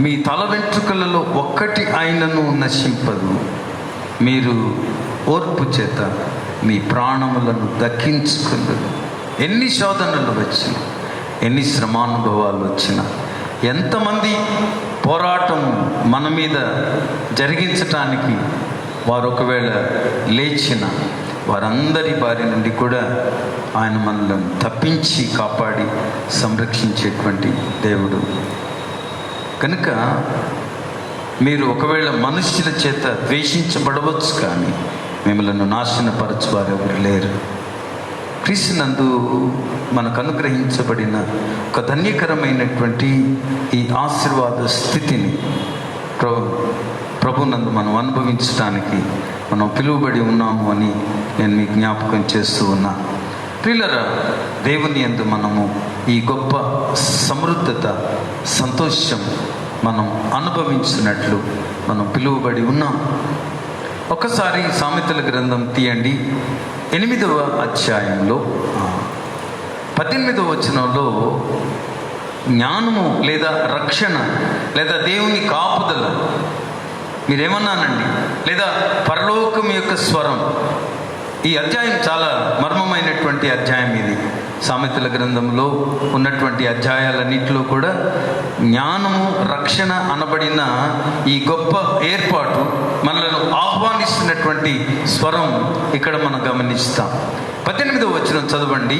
మీ తల వెంట్రుకలలో ఒక్కటి అయినను నశింపదు. మీరు ఓర్పు చేత మీ ప్రాణములను దక్కించుకుందరు. ఎన్ని శోధనలు వచ్చినా, ఎన్ని శ్రమానుభవాలు వచ్చినా, ఎంతమంది పోరాటం మన మీద జరిగించటానికి వారు ఒకవేళ లేచిన వారందరి బారి నుండి కూడా ఆయన మనలను తప్పించి కాపాడి సంరక్షించేటువంటి దేవుడు. కనుక మీరు ఒకవేళ మనుష్యుల చేత ద్వేషించబడవచ్చు, కానీ మిమ్మల్ని నాశనపరచువారు ఎవరు లేరు. క్రీస్తునందు మనకు అనుగ్రహించబడిన ఒక ధన్యకరమైనటువంటి ఈ ఆశీర్వాద స్థితిని ప్రభునందు మనం అనుభవించడానికి మనం పిలువబడి ఉన్నాము అని నేను మీకు జ్ఞాపకం చేస్తూ ఉన్నా. ప్రియులారా, దేవుని యందు మనము ఈ గొప్ప సమృద్ధత, సంతోషం మనం అనుభవించినట్లు మనం పిలువబడి ఉన్నాం. ఒకసారి సామెతల గ్రంథం తీయండి, 8వ అధ్యాయంలో 18వ వచనంలో జ్ఞానము లేదా రక్షణ లేదా దేవుని కాపుదల, మీరేమన్నానండి, లేదా పరలోకం యొక్క స్వరం. ఈ అధ్యాయం చాలా మర్మమైనటువంటి అధ్యాయం. ఇది సామెతల గ్రంథంలో ఉన్నటువంటి అధ్యాయాలన్నింటిలో కూడా జ్ఞానము, రక్షణ అనబడిన ఈ గొప్ప ఏర్పాటు మనలను ఆహ్వానిస్తున్నటువంటి స్వరం ఇక్కడ మనం గమనిస్తాం. 18వ వచనం చదవండి.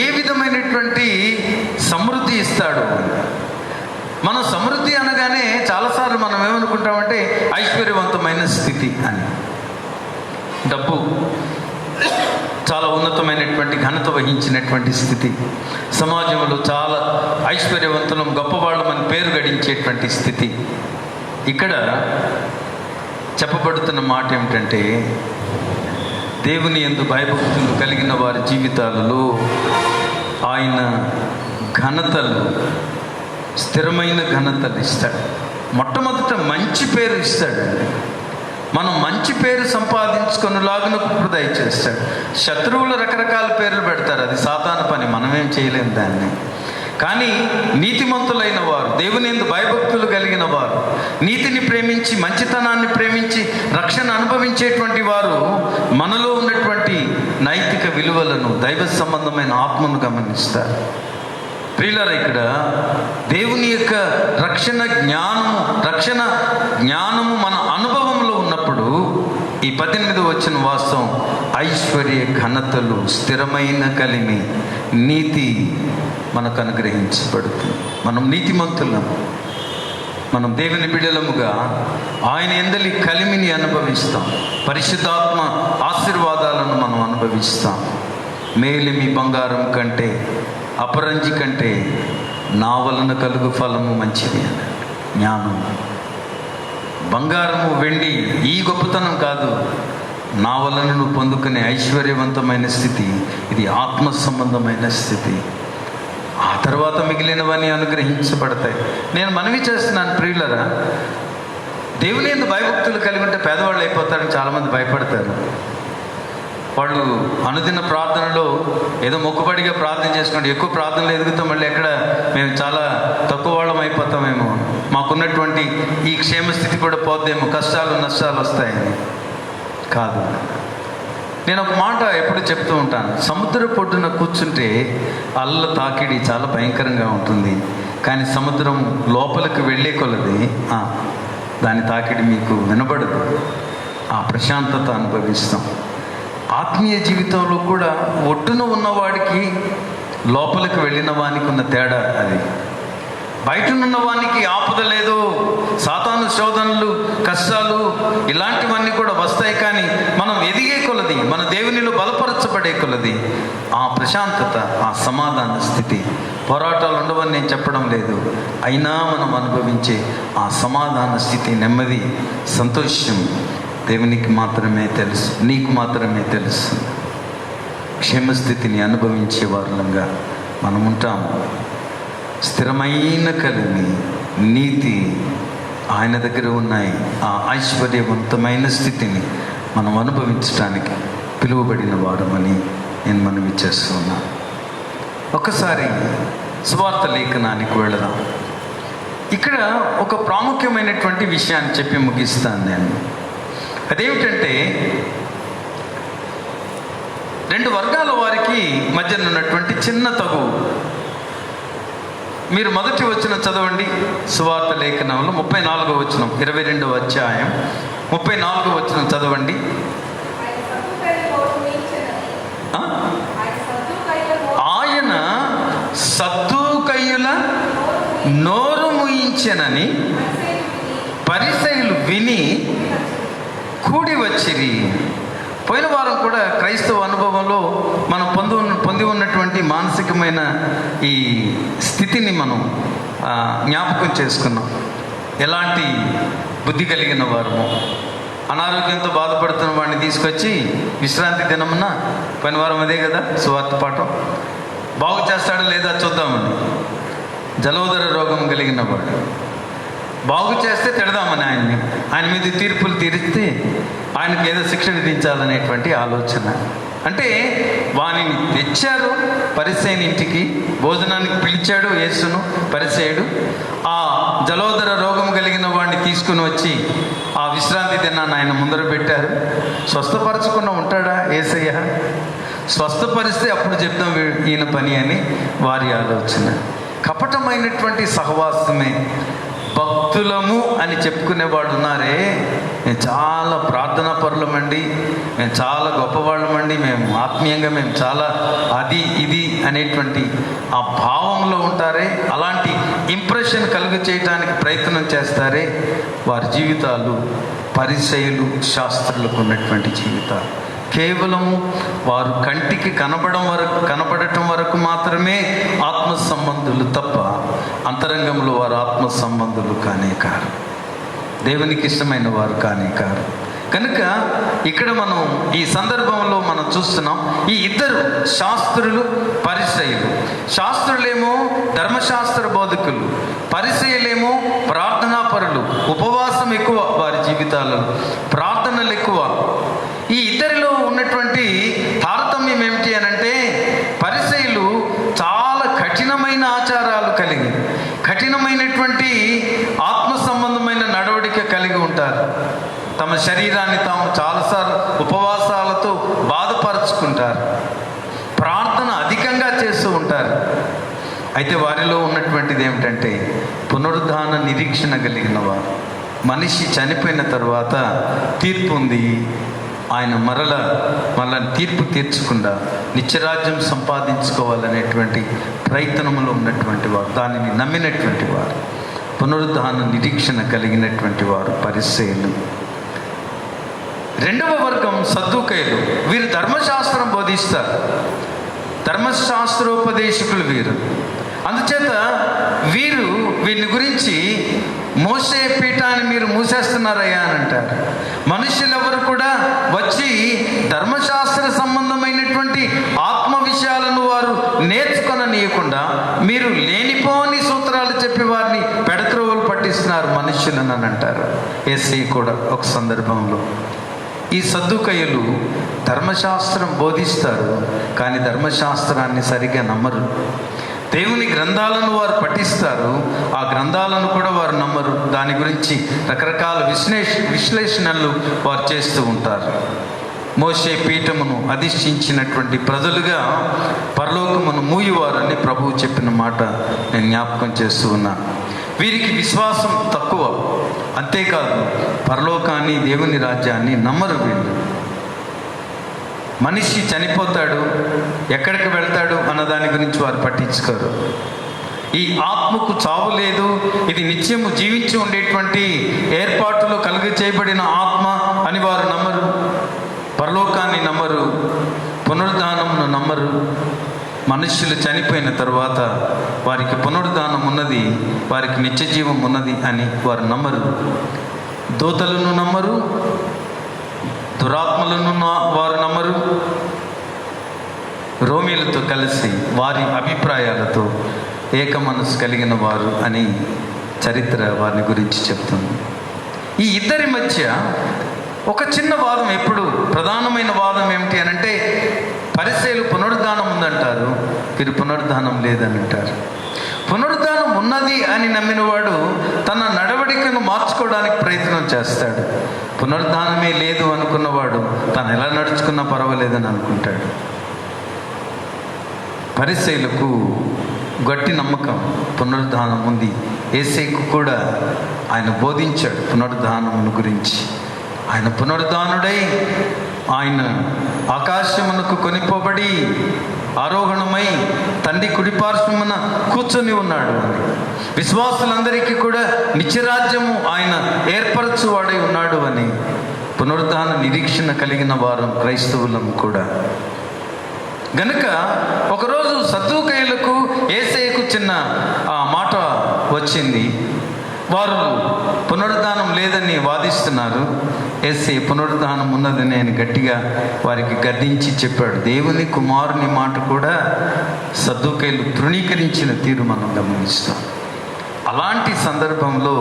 ఏ విధమైనటువంటి సమృద్ధి ఇస్తాడు. మనం సమృద్ధి అనగానే చాలాసార్లు మనం ఏమనుకుంటామంటే ఐశ్వర్యవంతమైన స్థితి అని. డబ్బు, చాలా ఉన్నతమైనటువంటి ఘనత వహించినటువంటి స్థితి, సమాజంలో చాలా ఐశ్వర్యవంతులం, గొప్పవాళ్ళమని పేరు గడించేటువంటి స్థితి. ఇక్కడ చెప్పబడుతున్న మాట ఏమిటంటే, దేవుని యందు భయభక్తులు కలిగిన వారి జీవితాలలో ఆయన ఘనతలు, స్థిరమైన ఘనతలు ఇస్తాడు. మొట్టమొదట మంచి పేరు ఇస్తాడండి. మనం మంచి పేరు సంపాదించుకునేలాగా దయచేస్తాడు. శత్రువులు రకరకాల పేర్లు పెడతారు, అది సాతాను పని, మనమేం చేయలేము దాన్ని. కానీ నీతిమంతులైన వారు, దేవుని యందు భయభక్తులు కలిగిన వారు, నీతిని ప్రేమించి మంచితనాన్ని ప్రేమించి రక్షణ అనుభవించేటువంటి వారు మనలో ఉన్నటువంటి నైతిక విలువలను, దైవ సంబంధమైన ఆత్మను గమనిస్తారు. ప్రియులారా, ఇక్కడ దేవుని యొక్క రక్షణ జ్ఞానము మన అనుభవంలో ఉన్నప్పుడు ఈ 18వ వచన వాస్తవం ఐశ్వర్య ఘనతలు, స్థిరమైన కలిమి, నీతి మనకు అనుగ్రహించబడుతుంది. మనం నీతిమంతులం, మనం దేవుని బిడ్డలముగా ఆయన యందలి కలిమిని అనుభవిస్తాం. పరిశుద్ధాత్మ ఆశీర్వాదాలను మనం అనుభవిస్తాం. మేలిమి బంగారం కంటే, అపరంజి కంటే నా వలన కలుగు ఫలము మంచిది అన్నాడు. జ్ఞానం, బంగారము, వెండి ఈ గొప్పతనం కాదు. నా వలన నువ్వు పొందుకునే ఐశ్వర్యవంతమైన స్థితి, ఇది ఆత్మ సంబంధమైన స్థితి. ఆ తర్వాత మిగిలినవన్నీ అనుగ్రహించబడతాయి. నేను మనవి చేస్తున్నాను ప్రియులరా, దేవుని యందు భయభక్తులు కలిగి ఉంటే పేదవాళ్ళు అయిపోతారని చాలామంది భయపడతారు. వాళ్ళు అనుదిన ప్రార్థనలో ఏదో మొక్కుబడిగా ప్రార్థన చేసుకోండి, ఎక్కువ ప్రార్థనలు ఎదుగుతాం, మళ్ళీ ఎక్కడ మేము చాలా తక్కువ వాళ్ళం అయిపోతామేమో, మాకున్నటువంటి ఈ క్షేమస్థితి కూడా పోద్దేమో, కష్టాలు నష్టాలు వస్తాయని కాదు. నేను ఒక మాట ఎప్పుడు చెప్తూ ఉంటాను, సముద్ర పొడ్డున కూర్చుంటే అల్ల తాకిడి చాలా భయంకరంగా ఉంటుంది, కానీ సముద్రం లోపలికి వెళ్ళే కొలది దాని తాకిడి మీకు వినబడదు, ఆ ప్రశాంతత అనుభవిస్తాం. ఆత్మీయ జీవితంలో కూడా ఒడ్డున ఉన్నవాడికి లోపలికి వెళ్ళిన వానికి ఉన్న తేడా అది. బయటనున్న వానికి ఆపద లేదు, సాతాను శోధనలు కష్టాలు ఇలాంటివన్నీ కూడా వస్తాయి, కానీ మనం ఎదిగే కొలది, మన దేవునిలో బలపరచబడే కొలది ఆ ప్రశాంతత, ఆ సమాధాన స్థితి, పోరాటాలు ఉండవని నేను చెప్పడం లేదు, అయినా మనం అనుభవించే ఆ సమాధాన స్థితి, నెమ్మది, సంతోషం దేవునికి మాత్రమే తెలుసు, నీకు మాత్రమే తెలుసు. క్షేమస్థితిని అనుభవించే వారులంగా మనం ఉంటాము. స్థిరమైన కలిమి, నీతి ఆయన దగ్గర ఉన్నాయి. ఆ ఐశ్వర్యవంతమైన స్థితిని మనం అనుభవించడానికి పిలువబడిన వారమని నేను మనవి చేస్తున్నాను. ఒకసారి సువార్త లేఖనానికి వెళదాం. ఇక్కడ ఒక ప్రాముఖ్యమైనటువంటి విషయాన్ని చెప్పి ముగిస్తాను నేను. అదేమిటంటే, రెండు వర్గాల వారికి మధ్యన ఉన్నటువంటి చిన్న తగు. మీరు మొదటి వచనం చదవండి, సువార్త లేఖనంలో 34వ వచనం, 22వ అధ్యాయం 34వ వచనం చదవండి. ఆయన సద్దూకయ్యుల నోరు ముయించెనని పరిసయ్యులు విని కూడి వచ్చిరి. పోయిన వారం కూడా క్రైస్తవ అనుభవంలో మనం పొంది ఉన్నటువంటి మానసికమైన ఈ స్థితిని మనం జ్ఞాపకం చేసుకున్నాం. ఎలాంటి బుద్ధి కలిగిన వారము, అనారోగ్యంతో బాధపడుతున్న వాడిని తీసుకొచ్చి విశ్రాంతి దినమున, పోయిన వారం అదే కదా సువార్త పాఠం, బాగు చేస్తాడో లేదా చూద్దామని, జలోదర రోగం కలిగిన వాడు బాగు చేస్తే తిడదామని ఆయన మీద తీర్పులు తీరిస్తే ఆయనకి ఏదో శిక్ష విధించాలనేటువంటి ఆలోచన. అంటే వానిని తెచ్చారు పరిసయ్యుని ఇంటికి, భోజనానికి పిలిచాడు యేసును పరిసయ్యుడు. ఆ జలోదర రోగం కలిగిన వాడిని తీసుకుని వచ్చి ఆ విశ్రాంతి దినాన్ని ఆయన ముందర పెట్టారు. స్వస్థపరచకుండా ఉంటాడా యేసయ్య? స్వస్థపరిస్తే అప్పుడు చెప్తాం ఈయన పని అని వారి ఆలోచన. కపటమైనటువంటి సహవాసమే. భక్తులము అని చెప్పుకునేవాడు ఉన్నారే, మేము చాలా ప్రార్థనా పరులమండి, మేము చాలా గొప్పవాళ్ళమండి, మేము ఆత్మీయంగా మేము చాలా అది ఇది అనేటువంటి ఆ భావంలో ఉంటారే, అలాంటి ఇంప్రెషన్ కలుగు చేయడానికి ప్రయత్నం చేస్తారే, వారి జీవితాలు పరిసయ్యులు శాస్త్రులకు ఉన్నటువంటి జీవితాలు. కేవలము వారు కంటికి కనబడటం వరకు మాత్రమే ఆత్మ సంబంధులు తప్ప అంతరంగంలో వారు ఆత్మ సంబంధులు కానే కారు, దేవునికి ఇష్టమైన వారు కానే కారు. కనుక ఇక్కడ మనం ఈ సందర్భంలో మనం చూస్తున్నాం, ఈ ఇద్దరు శాస్త్రులు పరిసయ్యులు. శాస్త్రులేమో ధర్మశాస్త్ర బోధకులు, పరిసయ్యులేమో ప్రార్థనాపరులు. ఉపవాసం ఎక్కువ వారి జీవితాలలో, ప్రార్థనలు ఎక్కువ. ఈ ఇద్దరిలో ఉన్నటువంటి తారతమ్యం ఏమిటి అనంటే, పరిసయ్యులు చాలా కఠినమైన ఆచారాలు కలిగి, కఠినమైనటువంటి ఆత్మ సంబంధమైన నడవడిక కలిగి ఉంటారు. తమ శరీరాన్ని తాము చాలాసార్లు ఉపవాసాలతో బాధపరుచుకుంటారు, ప్రార్థన అధికంగా చేస్తూ ఉంటారు. అయితే వారిలో ఉన్నటువంటిది ఏమిటంటే పునరుద్ధాన నిరీక్షణ కలిగిన వారు. మనిషి చనిపోయిన తర్వాత తీర్పు ఉంది, ఆయన మరలా తీర్పు తీర్చకుండా నిత్యరాజ్యం సంపాదించుకోవాలనేటువంటి ప్రయత్నంలో ఉన్నటువంటి వారు, దానిని నమ్మినటువంటి వారు, పునరుద్ధాన నిరీక్షణ కలిగినటువంటి వారు పరిసయ్యులు. రెండవ వర్గం సద్దూకయ్యులు. వీరు ధర్మశాస్త్రం బోధిస్తారు, ధర్మశాస్త్రోపదేశకులు వీరు. అందుచేత వీరిని గురించి మోసే పీఠాన్ని మీరు మూసేస్తున్నారయ్యా అని అంటారు. మనుషులెవరు కూడా వచ్చి ధర్మశాస్త్ర సంబంధమైనటువంటి ఆత్మ విషయాలను వారు నేర్చుకొననీయకుండా మీరు లేనిపోని సూత్రాలు చెప్పి వారిని పెడత్రోవలు పట్టిస్తున్నారు మనుషులను అని అంటారు. యేసయ్య కూడా ఒక సందర్భంలో ఈ సద్దుకయ్యులు ధర్మశాస్త్రం బోధిస్తారు, కానీ ధర్మశాస్త్రాన్ని సరిగ్గా నమ్మరు. దేవుని గ్రంథాలను వారు పఠిస్తారు, ఆ గ్రంథాలను కూడా వారు నమ్మరు. దాని గురించి రకరకాల విశ్లేషణలు వారు చేస్తూ ఉంటారు. మోషే పీఠమును అధిష్ఠించినటువంటి ప్రజలుగా పరలోకమును మూయువారని ప్రభువు చెప్పిన మాట నేను జ్ఞాపకం చేస్తూ ఉన్నాను. వీరికి విశ్వాసం తక్కువ, అంతేకాదు పరలోకాన్ని, దేవుని రాజ్యాన్ని నమ్మరు వీళ్ళు. మనిషి చనిపోతాడు, ఎక్కడికి వెళ్తాడు అన్న దాని గురించి వారు పట్టించుకోరు. ఈ ఆత్మకు చావు లేదు, ఇది నిత్యము జీవించి ఉండేటువంటి ఏర్పాటులో కలుగ చేయబడిన ఆత్మ అని వారు నమ్మరు. పరలోకాన్ని నమ్మరు, పునరుద్ధానమును నమ్మరు. మనుష్యులు చనిపోయిన తర్వాత వారికి పునరుద్ధానం ఉన్నది, వారికి నిత్య జీవం ఉన్నది అని వారు నమ్మరు. దూతలను నమ్మరు, దురాత్మలను వారు నమ్మరు. రోమీలతో కలిసి వారి అభిప్రాయాలతో ఏక మనసు కలిగిన వారు అని చరిత్ర వారిని గురించి చెప్తుంది. ఈ ఇద్దరి మధ్య ఒక చిన్న వాదం, ఎప్పుడు ప్రధానమైన వాదం ఏమిటి అని అంటే, పరిసయ్యులు పునరుద్ధానం ఉందంటారు, వీరు పునరుద్ధానం లేదని అంటారు. పునరుద్ధానం ఉన్నది అని నమ్మినవాడు తన నడవడికను మార్చుకోవడానికి ప్రయత్నం చేస్తాడు. పునరుద్ధానమే లేదు అనుకున్నవాడు తను ఎలా నడుచుకున్నా పర్వాలేదని అనుకుంటాడు. పరిసయ్యులకు గట్టి నమ్మకం పునరుద్ధానం ఉంది. యేసేకు కూడా ఆయన బోధించాడు పునరుద్ధానమును గురించి. ఆయన పునరుద్ధానుడై ఆయన ఆకాశమునకు కొనిపోబడి ఆరోహణమై తండ్రి కుడిపార్శ్వమున కూర్చొని ఉన్నాడు అని, విశ్వాసులందరికీ కూడా నిత్యరాజ్యము ఆయన ఏర్పరచువాడై ఉన్నాడు అని పునరుద్ధాన నిరీక్షణ కలిగిన వారు క్రైస్తవులం కూడా. గనుక ఒకరోజు సద్దూకయ్యులకు యేసేకు చిన్న మాట వచ్చింది. వారు పునరుద్ధానం లేదని వాదిస్తున్నారు. యేసే పునరుద్ధానం ఉన్నదని ఆయన గట్టిగా వారికి గద్దించి చెప్పాడు. దేవుని కుమారుని మాట కూడా సద్దూకయ్యులు తృణీకరించిన తీరు మనం గమనిస్తాం. అలాంటి సందర్భంలో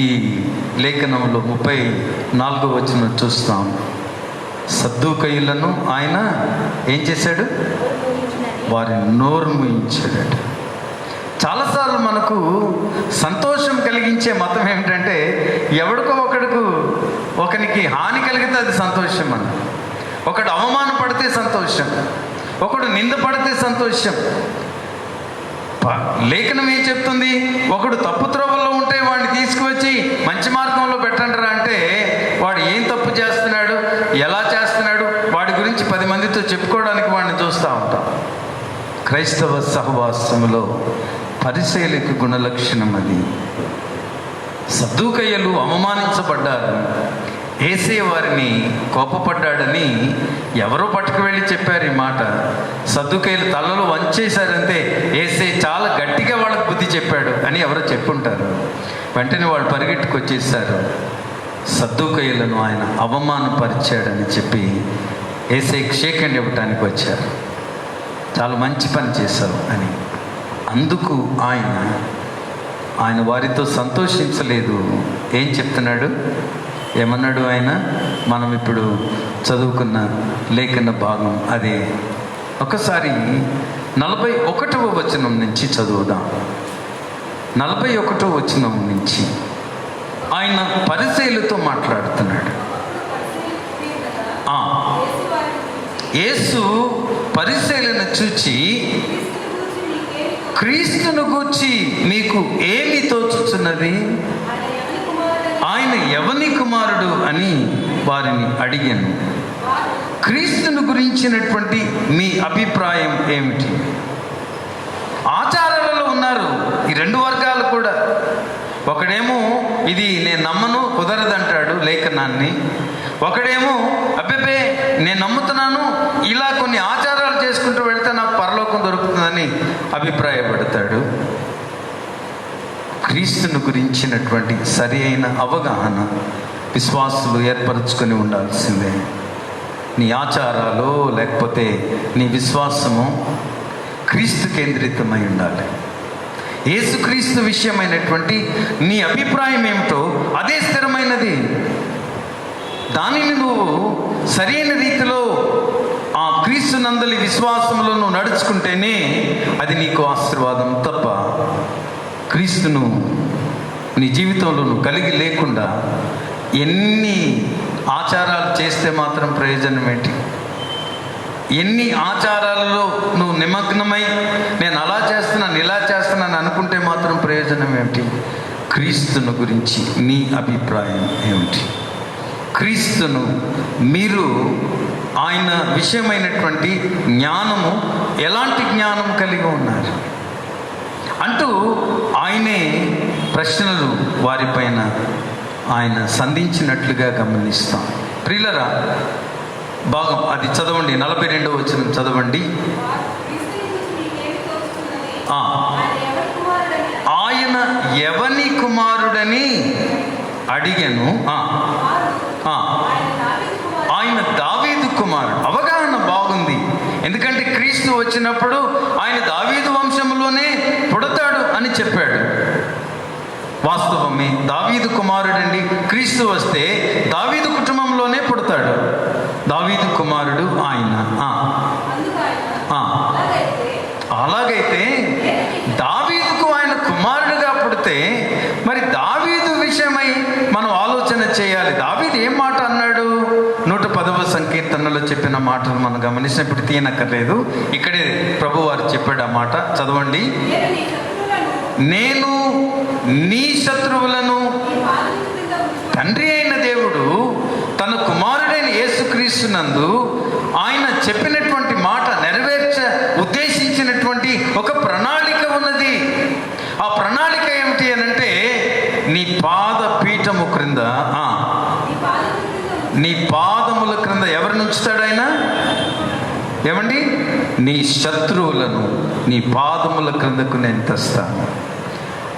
ఈ లేఖనంలో 34వ వచనం చూస్తాం. సద్దూకయ్యులను ఆయన ఏం చేశాడు? వారి నోరు మూయించాడట. చాలాసార్లు మనకు సంతోషం కలిగించే మతం ఏమిటంటే, ఎవడికో ఒకనికి హాని కలిగితే అది సంతోషం అన్న, ఒకడు అవమానపడితే సంతోషం, ఒకడు నిందపడితే సంతోషం. లేఖనం ఏం చెప్తుంది? ఒకడు తప్పు త్రోవల్లో ఉంటే వాడిని తీసుకువచ్చి మంచి మార్గంలో పెట్టండిరా అంటే, వాడు ఏం తప్పు చేస్తున్నాడు, ఎలా చేస్తున్నాడు, వాడి గురించి 10 మందితో చెప్పుకోవడానికి వాడిని చూస్తూ ఉంటాం. క్రైస్తవ సహవాసములో పరిసయ్యులకు గుణలక్షణం అది. సద్దూకయ్యులు అవమానించబడ్డారు, యేసే వారిని కోపపడ్డాడని ఎవరో పట్టుకు వెళ్ళి చెప్పారు ఈ మాట. సద్దూకయ్యులు తలలో వంచేశారంతే, యేసే చాలా గట్టిగా వాళ్ళకు బుద్ధి చెప్పాడు అని ఎవరో చెప్పుంటారు. వెంటనే వాళ్ళు పరిగెట్టుకొచ్చేసారు. సద్దూకయ్యులను ఆయన అవమానపరిచాడని చెప్పి యేసేకి షేక్ హ్యాండ్ ఇవ్వటానికి వచ్చారు. చాలా మంచి పని చేశావు అని. అందుకు ఆయన వారితో సంతోషించలేదు. ఏం చెప్తున్నాడు? ఏమన్నాడు ఆయన? మనం ఇప్పుడు చదువుకున్న లేఖన భాగం అదే. ఒకసారి 41వ వచనం నుంచి చదువుదాం. 41వ వచనం నుంచి ఆయన పరిసయ్యులతో మాట్లాడుతున్నాడు. యేసు పరిసయ్యులను చూచి, క్రీస్తును గూర్చి మీకు ఏమి తోచుచున్నది? ఆయన ఎవని కుమారుడు అని వారిని అడిగాను. క్రీస్తును గురించినటువంటి మీ అభిప్రాయం ఏమిటి? ఆచారాలలో ఉన్నారు ఈ 2 వర్గాలు కూడా. ఒకడేమో ఇది నేను నమ్మను, కుదరదంటాడు లేఖనాన్ని. ఒకడేమో అబ్బే నేను నమ్ముతున్నాను, ఇలా కొన్ని ఆచారాలు చేసుకుంటూ వెళ్తే నాకు పరలోకం దొరుకుతుందని అభిప్రాయపడతాడు. క్రీస్తును గురించినటువంటి సరి అయిన అవగాహన విశ్వాసులు ఏర్పరచుకొని ఉండాల్సిందే. నీ ఆచారాలు లేకపోతే నీ విశ్వాసము క్రీస్తు కేంద్రితమై ఉండాలి. యేసుక్రీస్తు విషయమైనటువంటి నీ అభిప్రాయం ఏమిటో అదే స్థిరమైనది. దానిని నువ్వు సరైన రీతిలో ఆ క్రీస్తు నందలి విశ్వాసంలో నువ్వు నడుచుకుంటేనే అది నీకు ఆశీర్వాదం తప్ప క్రీస్తును నీ జీవితంలో నువ్వు కలిగి లేకుండా ఎన్ని ఆచారాలు చేస్తే మాత్రం ప్రయోజనం ఏంటి? ఎన్ని ఆచారాలలో నువ్వు నిమగ్నమై నేను అలా చేస్తున్నాను ఇలా చేస్తున్నాను అనుకుంటే మాత్రం ప్రయోజనం ఏమిటి? క్రీస్తును గురించి నీ అభిప్రాయం ఏమిటి? క్రీస్తును మీరు ఆయన విషయమైనటువంటి జ్ఞానము ఎలాంటి జ్ఞానం కలిగి ఉన్నారు అంటూ ఆయనే ప్రశ్నలు వారిపైన ఆయన సంధించినట్లుగా గమనిస్తాం. ప్రియులరా, భాగం అది చదవండి, 42వ వచనం చదవండి. ఆయన ఎవని కుమారుడని అడిగెను. ఆయన దావీదు కుమారుడు. అవగాహన బాగుంది. ఎందుకంటే క్రీస్తు వచ్చినప్పుడు ఆయన దావీదు వంశంలోనే పుడతాడు అని చెప్పాడు. వాస్తవమే, దావీదు కుమారుడండి. క్రీస్తు వస్తే దావీదు కుటుంబంలోనే పుడతాడు. దావీదు కుమారుడు ఆయన. అలాగైతే దావీదుకు ఆయన కుమారుడుగా పుడితే మరి దావీదు విషయమై మనం ఆలోచన చేయాలి. దావీదు ఏం మాట అన్నాడు? 110వ సంకీర్తనలో చెప్పిన మాటలు మనం గమనించినప్పుడు తీయనక్కర్లేదు, ఇక్కడే ప్రభు వారు చెప్పాడు ఆ మాట. చదవండి. నేను నీ శత్రువులను తండ్రి అయిన దేవుడు తన కుమారుడైన యేసుక్రీస్తునందు ఆయన చెప్పినటువంటి మాట నెరవేర్చ ఉద్దేశించినటువంటి ఒక ప్రణాళిక ఉన్నది. ఆ ప్రణాళిక ఏమిటి అనంటే నీ పాద పీఠము క్రింద, నీ పాదముల క్రింద ఎవరిని ఉంచుతాడు ఆయన? ఏమండి? నీ శత్రువులను నీ పాదముల క్రిందకు నేను తెస్తాను.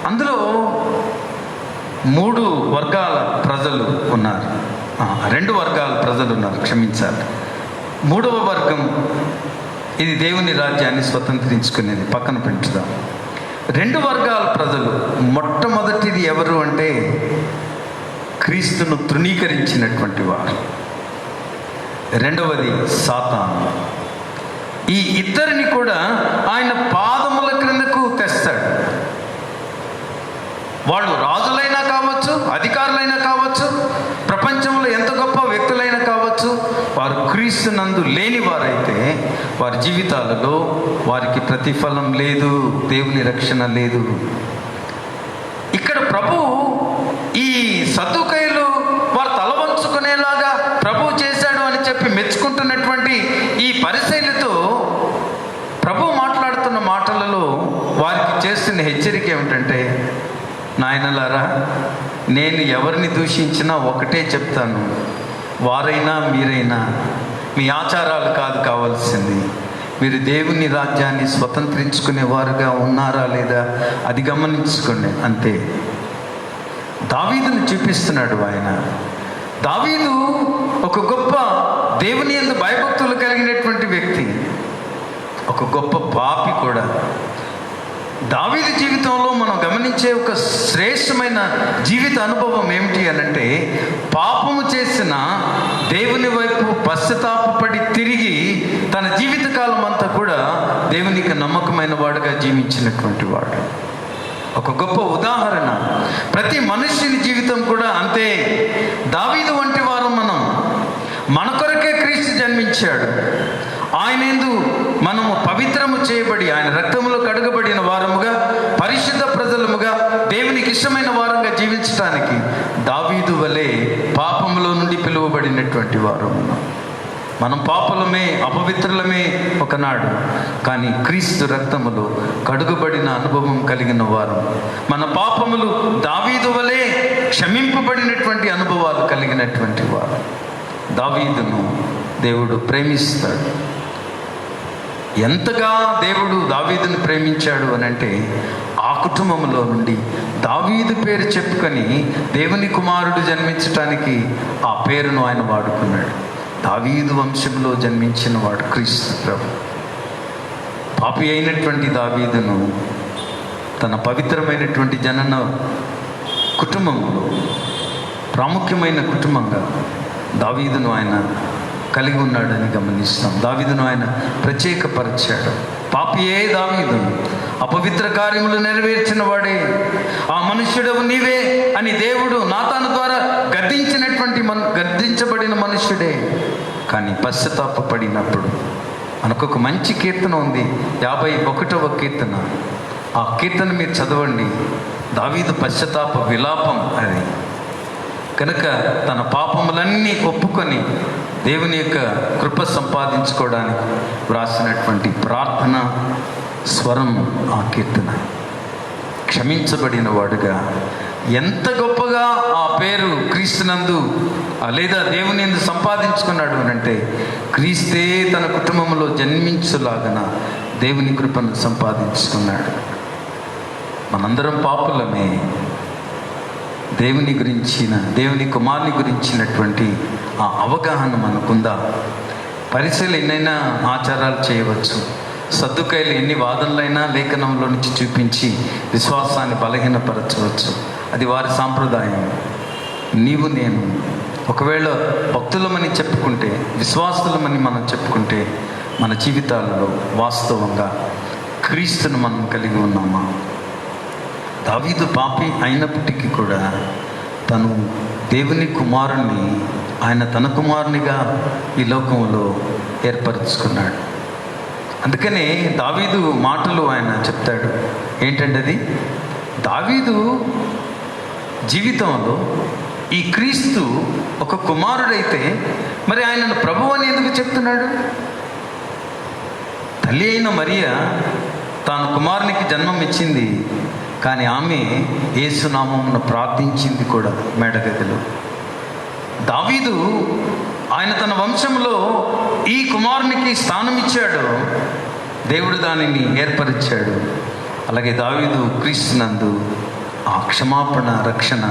అందులో 3 వర్గాల ప్రజలు ఉన్నారు. 2 వర్గాల ప్రజలు ఉన్నారు, క్షమించాలి. 3వ వర్గం ఇది దేవుని రాజ్యాన్ని స్వతంత్రించుకునేది, పక్కన పెంచుదాం. 2 వర్గాల ప్రజలు. మొట్టమొదటిది ఎవరు అంటే క్రీస్తును తృణీకరించినటువంటి వారు. రెండవది సాతాను. ఈ ఇద్దరిని కూడా ఆయన పాదముల క్రిందకు తెస్తాడు. వాళ్ళు రాజులైనా కావచ్చు, అధికారులైనా కావచ్చు, ప్రపంచంలో ఎంత గొప్ప వ్యక్తులైనా కావచ్చు, వారు క్రీస్తునందు లేని వారైతే వారి జీవితాలలో వారికి ప్రతిఫలం లేదు, దేవుని రక్షణ లేదు. ఇక్కడ ప్రభు ఈ సద్దుకైలు వారు తలవంచుకునేలాగా ప్రభు చేశాడు అని చెప్పి మెచ్చుకుంటున్నటువంటి ఈ పరిశైలితో ప్రభు మాట్లాడుతున్న మాటలలో వారికి చేస్తున్న హెచ్చరిక ఏమిటంటే, నాయనలారా, నేను ఎవరిని దూషించినా ఒకటే చెప్తాను, వారైనా మీరైనా మీ ఆచారాలు కాదు కావాల్సింది, మీరు దేవుని రాజ్యాన్ని స్వతంత్రించుకునే వారుగా ఉన్నారా లేదా అది గమనించుకోండి అంతే. దావీదును చూపిస్తున్నాడు ఆయన. దావీదు ఒక గొప్ప దేవుని యందు భయభక్తులు కలిగినటువంటి వ్యక్తి, ఒక గొప్ప పాపి కూడా. దావీదు జీవితంలో మనం గమనించే ఒక శ్రేష్టమైన జీవిత అనుభవం ఏమిటి అనంటే, పాపము చేసిన దేవుని వైపు పశ్చాత్తాపపడి తిరిగి తన జీవితకాలం అంతా కూడా దేవునికి నమ్మకమైన వాడుగా జీవించినటువంటి వాడు. ఒక గొప్ప ఉదాహరణ. ప్రతి మనుష్యుని జీవితం కూడా అంతే. దావీదు వంటి వారు మనం. మన కొరకే క్రీస్తు జన్మించాడు. ఆయనందు మనము పవిత్రము చేయబడి ఆయన రక్తములో కడుగబడిన వారముగా, పరిశుద్ధ ప్రజలముగా, దేవునికి ఇష్టమైన వారంగా జీవించటానికి దావీదు వలె పాపములో నుండి పిలువబడినటువంటి వారు మనం. పాపులమే, అపవిత్రులమే ఒకనాడు, కానీ క్రీస్తు రక్తములో కడుగబడిన అనుభవం కలిగిన వారు. మన పాపములు దావీదు వలె క్షమింపబడినటువంటి అనుభవాలు కలిగినటువంటి వారు. దావీదును దేవుడు ప్రేమిస్తాడు. ఎంతగా దేవుడు దావీదును ప్రేమించాడు అనంటే, ఆ కుటుంబంలో నుండి దావీదు పేరు చెప్పుకొని దేవుని కుమారుడు జన్మించటానికి ఆ పేరును ఆయన వాడుకున్నాడు. దావీదు వంశంలో జన్మించిన వాడు క్రీస్తు ప్రభు. పాపి అయినటువంటి దావీదును తన పవిత్రమైనటువంటి జనన కుటుంబంలో ప్రాముఖ్యమైన కుటుంబంగా దావీదును ఆయన కలిగి ఉన్నాడని గమనిస్తాం. దావీదును ఆయన ప్రత్యేకపరిచాడు. పాపియే దావీదు, అపవిత్ర కార్యములు నెరవేర్చిన వాడే, ఆ మనుష్యుడవు నీవే అని దేవుడు నాతాను ద్వారా గద్దించబడిన మనుష్యుడే. కానీ పశ్చాత్తాపడినప్పుడు మనకొక మంచి కీర్తన ఉంది, 51వ కీర్తన. ఆ కీర్తన మీరు చదవండి. దావీదు పశ్చాత్తాప విలాపం అది. కనుక తన పాపములన్నీ ఒప్పుకొని దేవుని యొక్క కృప సంపాదించుకోవడానికి వ్రాసినటువంటి ప్రార్థన స్వరం ఆ కీర్తన. క్షమించబడిన వాడుగా ఎంత గొప్పగా ఆ పేరు క్రీస్తునందు లేదా దేవుని యందు సంపాదించుకున్నాడు అంటే, క్రీస్తే తన కుటుంబంలో జన్మించులాగన దేవుని కృపను సంపాదించుకున్నాడు. మనందరం పాపులమే. దేవుని కుమారుని గురించినటువంటి ఆ అవగాహన మనకుందా? పరిశీలి ఎన్నైనా ఆచారాలు చేయవచ్చు, సద్దుకాయలు ఎన్ని వాదనలైనా లేఖనంలో నుంచి చూపించి విశ్వాసాన్ని బలహీనపరచవచ్చు. అది వారి సాంప్రదాయం. నీవు నేను ఒకవేళ భక్తులమని చెప్పుకుంటే, విశ్వాసులమని మనం చెప్పుకుంటే, మన జీవితాలలో వాస్తవంగా క్రీస్తును మనం కలిగి ఉన్నామా? దావీదు పాపి అయినప్పటికీ కూడా తను దేవుని కుమారుణ్ణి ఆయన తన కుమారునిగా ఈ లోకంలో ఏర్పరచుకున్నాడు. అందుకనే దావీదు మాటలు ఆయన చెప్తాడు. ఏంటంటే అది దావీదు జీవితంలో ఈ క్రీస్తు ఒక కుమారుడైతే మరి ఆయనను ప్రభువు అని ఎందుకు చెప్తున్నాడు? తల్లి అయిన మరియ తాను కుమారునికి జన్మం ఇచ్చింది, కానీ ఆమె యేసునామమున ప్రార్థించింది కూడా మేడగదిలో. దావీదు ఆయన తన వంశంలో ఈ కుమారునికి స్థానం ఇచ్చాడు, దేవుడు దానిని ఏర్పరిచాడు. అలాగే దావీదు క్రీస్తునందు ఆ క్షమాపణ రక్షణ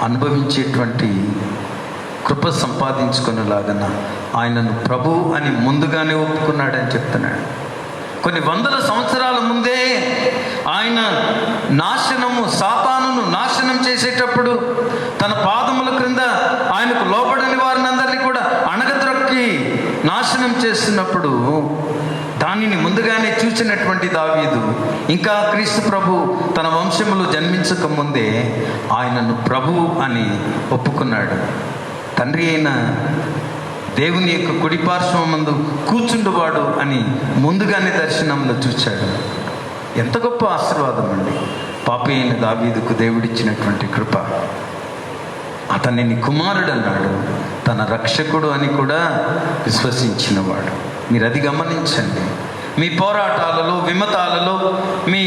అనుభవించేటువంటి కృప సంపాదించుకునేలాగన ఆయనను ప్రభు అని ముందుగానే ఒప్పుకున్నాడని చెప్తున్నాడు. కొన్ని వందల సంవత్సరాల ముందే ఆయన సాతానును నాశనం చేసేటప్పుడు తన పాదముల క్రింద ఆయనకు లోబడని వారిని అందరినీ కూడా అణగద్రొక్కి నాశనం చేస్తున్నప్పుడు దానిని ముందుగానే చూసినటువంటి దావీదు ఇంకా క్రీస్తు ప్రభు తన వంశములో జన్మించక ముందే ఆయనను ప్రభు అని ఒప్పుకున్నాడు. తండ్రి అయిన దేవుని యొక్క కుడిపార్శ్వమందు కూర్చుండువాడు అని ముందుగానే దర్శనంలో చూచాడు. ఎంత గొప్ప ఆశీర్వాదం అండి! పాపి అయిన దావీదుకు దేవుడిచ్చినటువంటి కృప. అతనిని కుమారుడు అన్నాడు, తన రక్షకుడు అని కూడా విశ్వసించినవాడు. మీరు అది గమనించండి. మీ పోరాటాలలో, విమతాలలో, మీ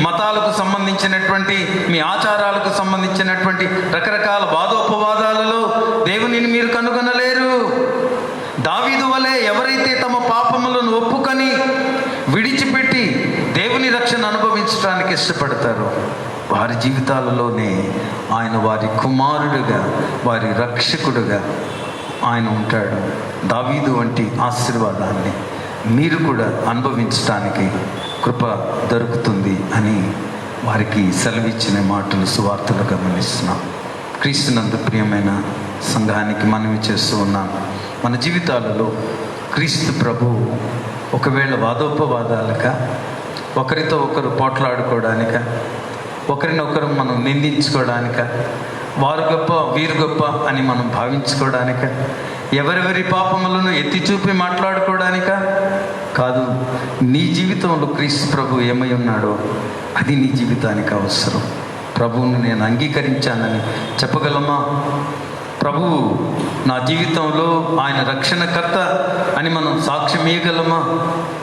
మతాలకు సంబంధించినటువంటి, మీ ఆచారాలకు సంబంధించినటువంటి రకరకాల వాదోపవాదాలలో దేవునిని మీరు కనుగొనలేరు. దావీదు వలె ఎవరైతే తమ పాపములను ఒప్పుకొని విడిచిపెట్టి దేవుని రక్షణ అనుభవించడానికి ఇష్టపడతారో వారి జీవితాలలోనే ఆయన వారి కుమారుడుగా, వారి రక్షకుడుగా ఆయన ఉంటాడు. దావీదు వంటి ఆశీర్వాదాన్ని మీరు కూడా అనుభవించడానికి కృప దొరుకుతుంది అని వారికి సెలవిచ్చిన మాటలు సువార్తలు గమనిస్తున్నాం. క్రీస్తునందు ప్రియమైన సంఘానికి మనవి చేస్తూ ఉన్నాం. మన జీవితాలలో క్రీస్తు ప్రభు ఒకవేళ వాదోపవాదాలక, ఒకరితో ఒకరు పోట్లాడుకోవడానిక, ఒకరినొకరు మనం నిందించుకోవడానిక, వారు గొప్ప వీరు గొప్ప అని మనం భావించుకోవడానిక, ఎవరెవరి పాపములను ఎత్తి చూపి మాట్లాడుకోవడానిక కాదు. నీ జీవితంలో క్రీస్తు ప్రభు ఏమై ఉన్నాడో అది నీ జీవితానికి అవసరం. ప్రభువును నేను అంగీకరించానని చెప్పగలమా? ప్రభువు నా జీవితంలో ఆయన రక్షణకర్త అని మనం సాక్ష్యం ఇవ్వగలమా?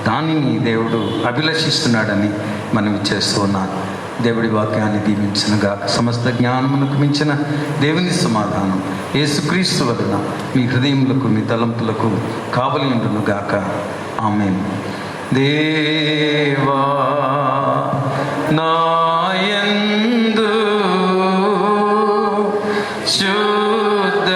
దానిని దేవుడు అభిలషిస్తున్నాడని మనం చేస్తూ ఉన్నాను. దేవుడి వాక్యాన్ని దీవించనుగా. సమస్త జ్ఞానమునకు మించిన దేవుని సమాధానం యేసుక్రీస్తు వలన మీ హృదయములకు, మీ తలంపులకు కావలి ఉండును గాక. ఆమేన్. దేవా నాయందు శుద్ధ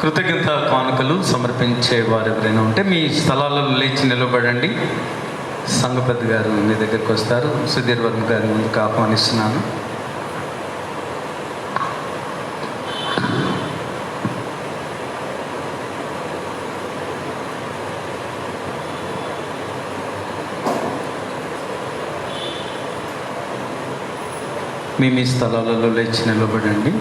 కృతజ్ఞత కానుకలు సమర్పించే వారు ఎవరైనా ఉంటే మీ స్థలాలలో లేచి నిలబడండి. సంఘ పెద్ద గారు మీ దగ్గరికి వస్తారు. సుధీర్ వర్మ గారి ముందుకు ఆహ్వానిస్తున్నాను. మీ స్థలాలలో లేచి నిలబడండి.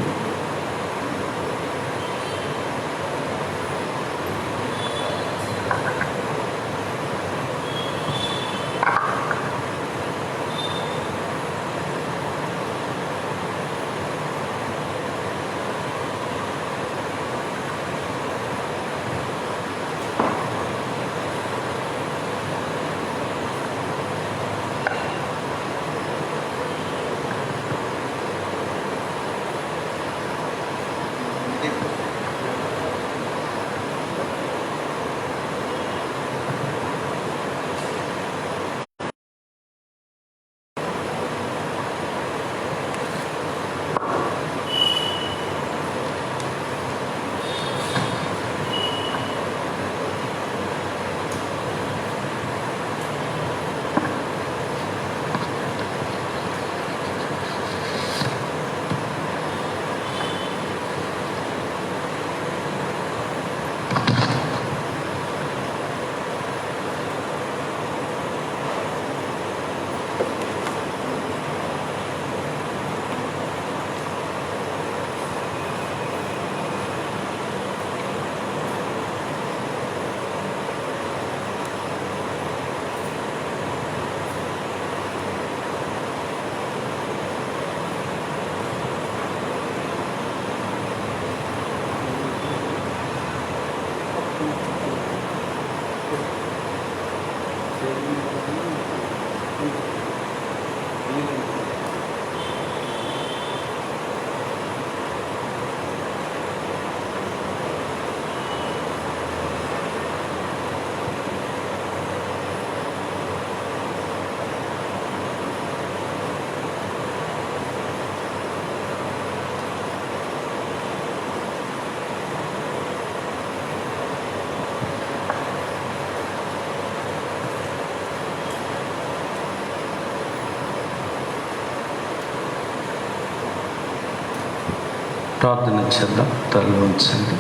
ప్రార్థన చేద్దాం. తల ఉంచండి.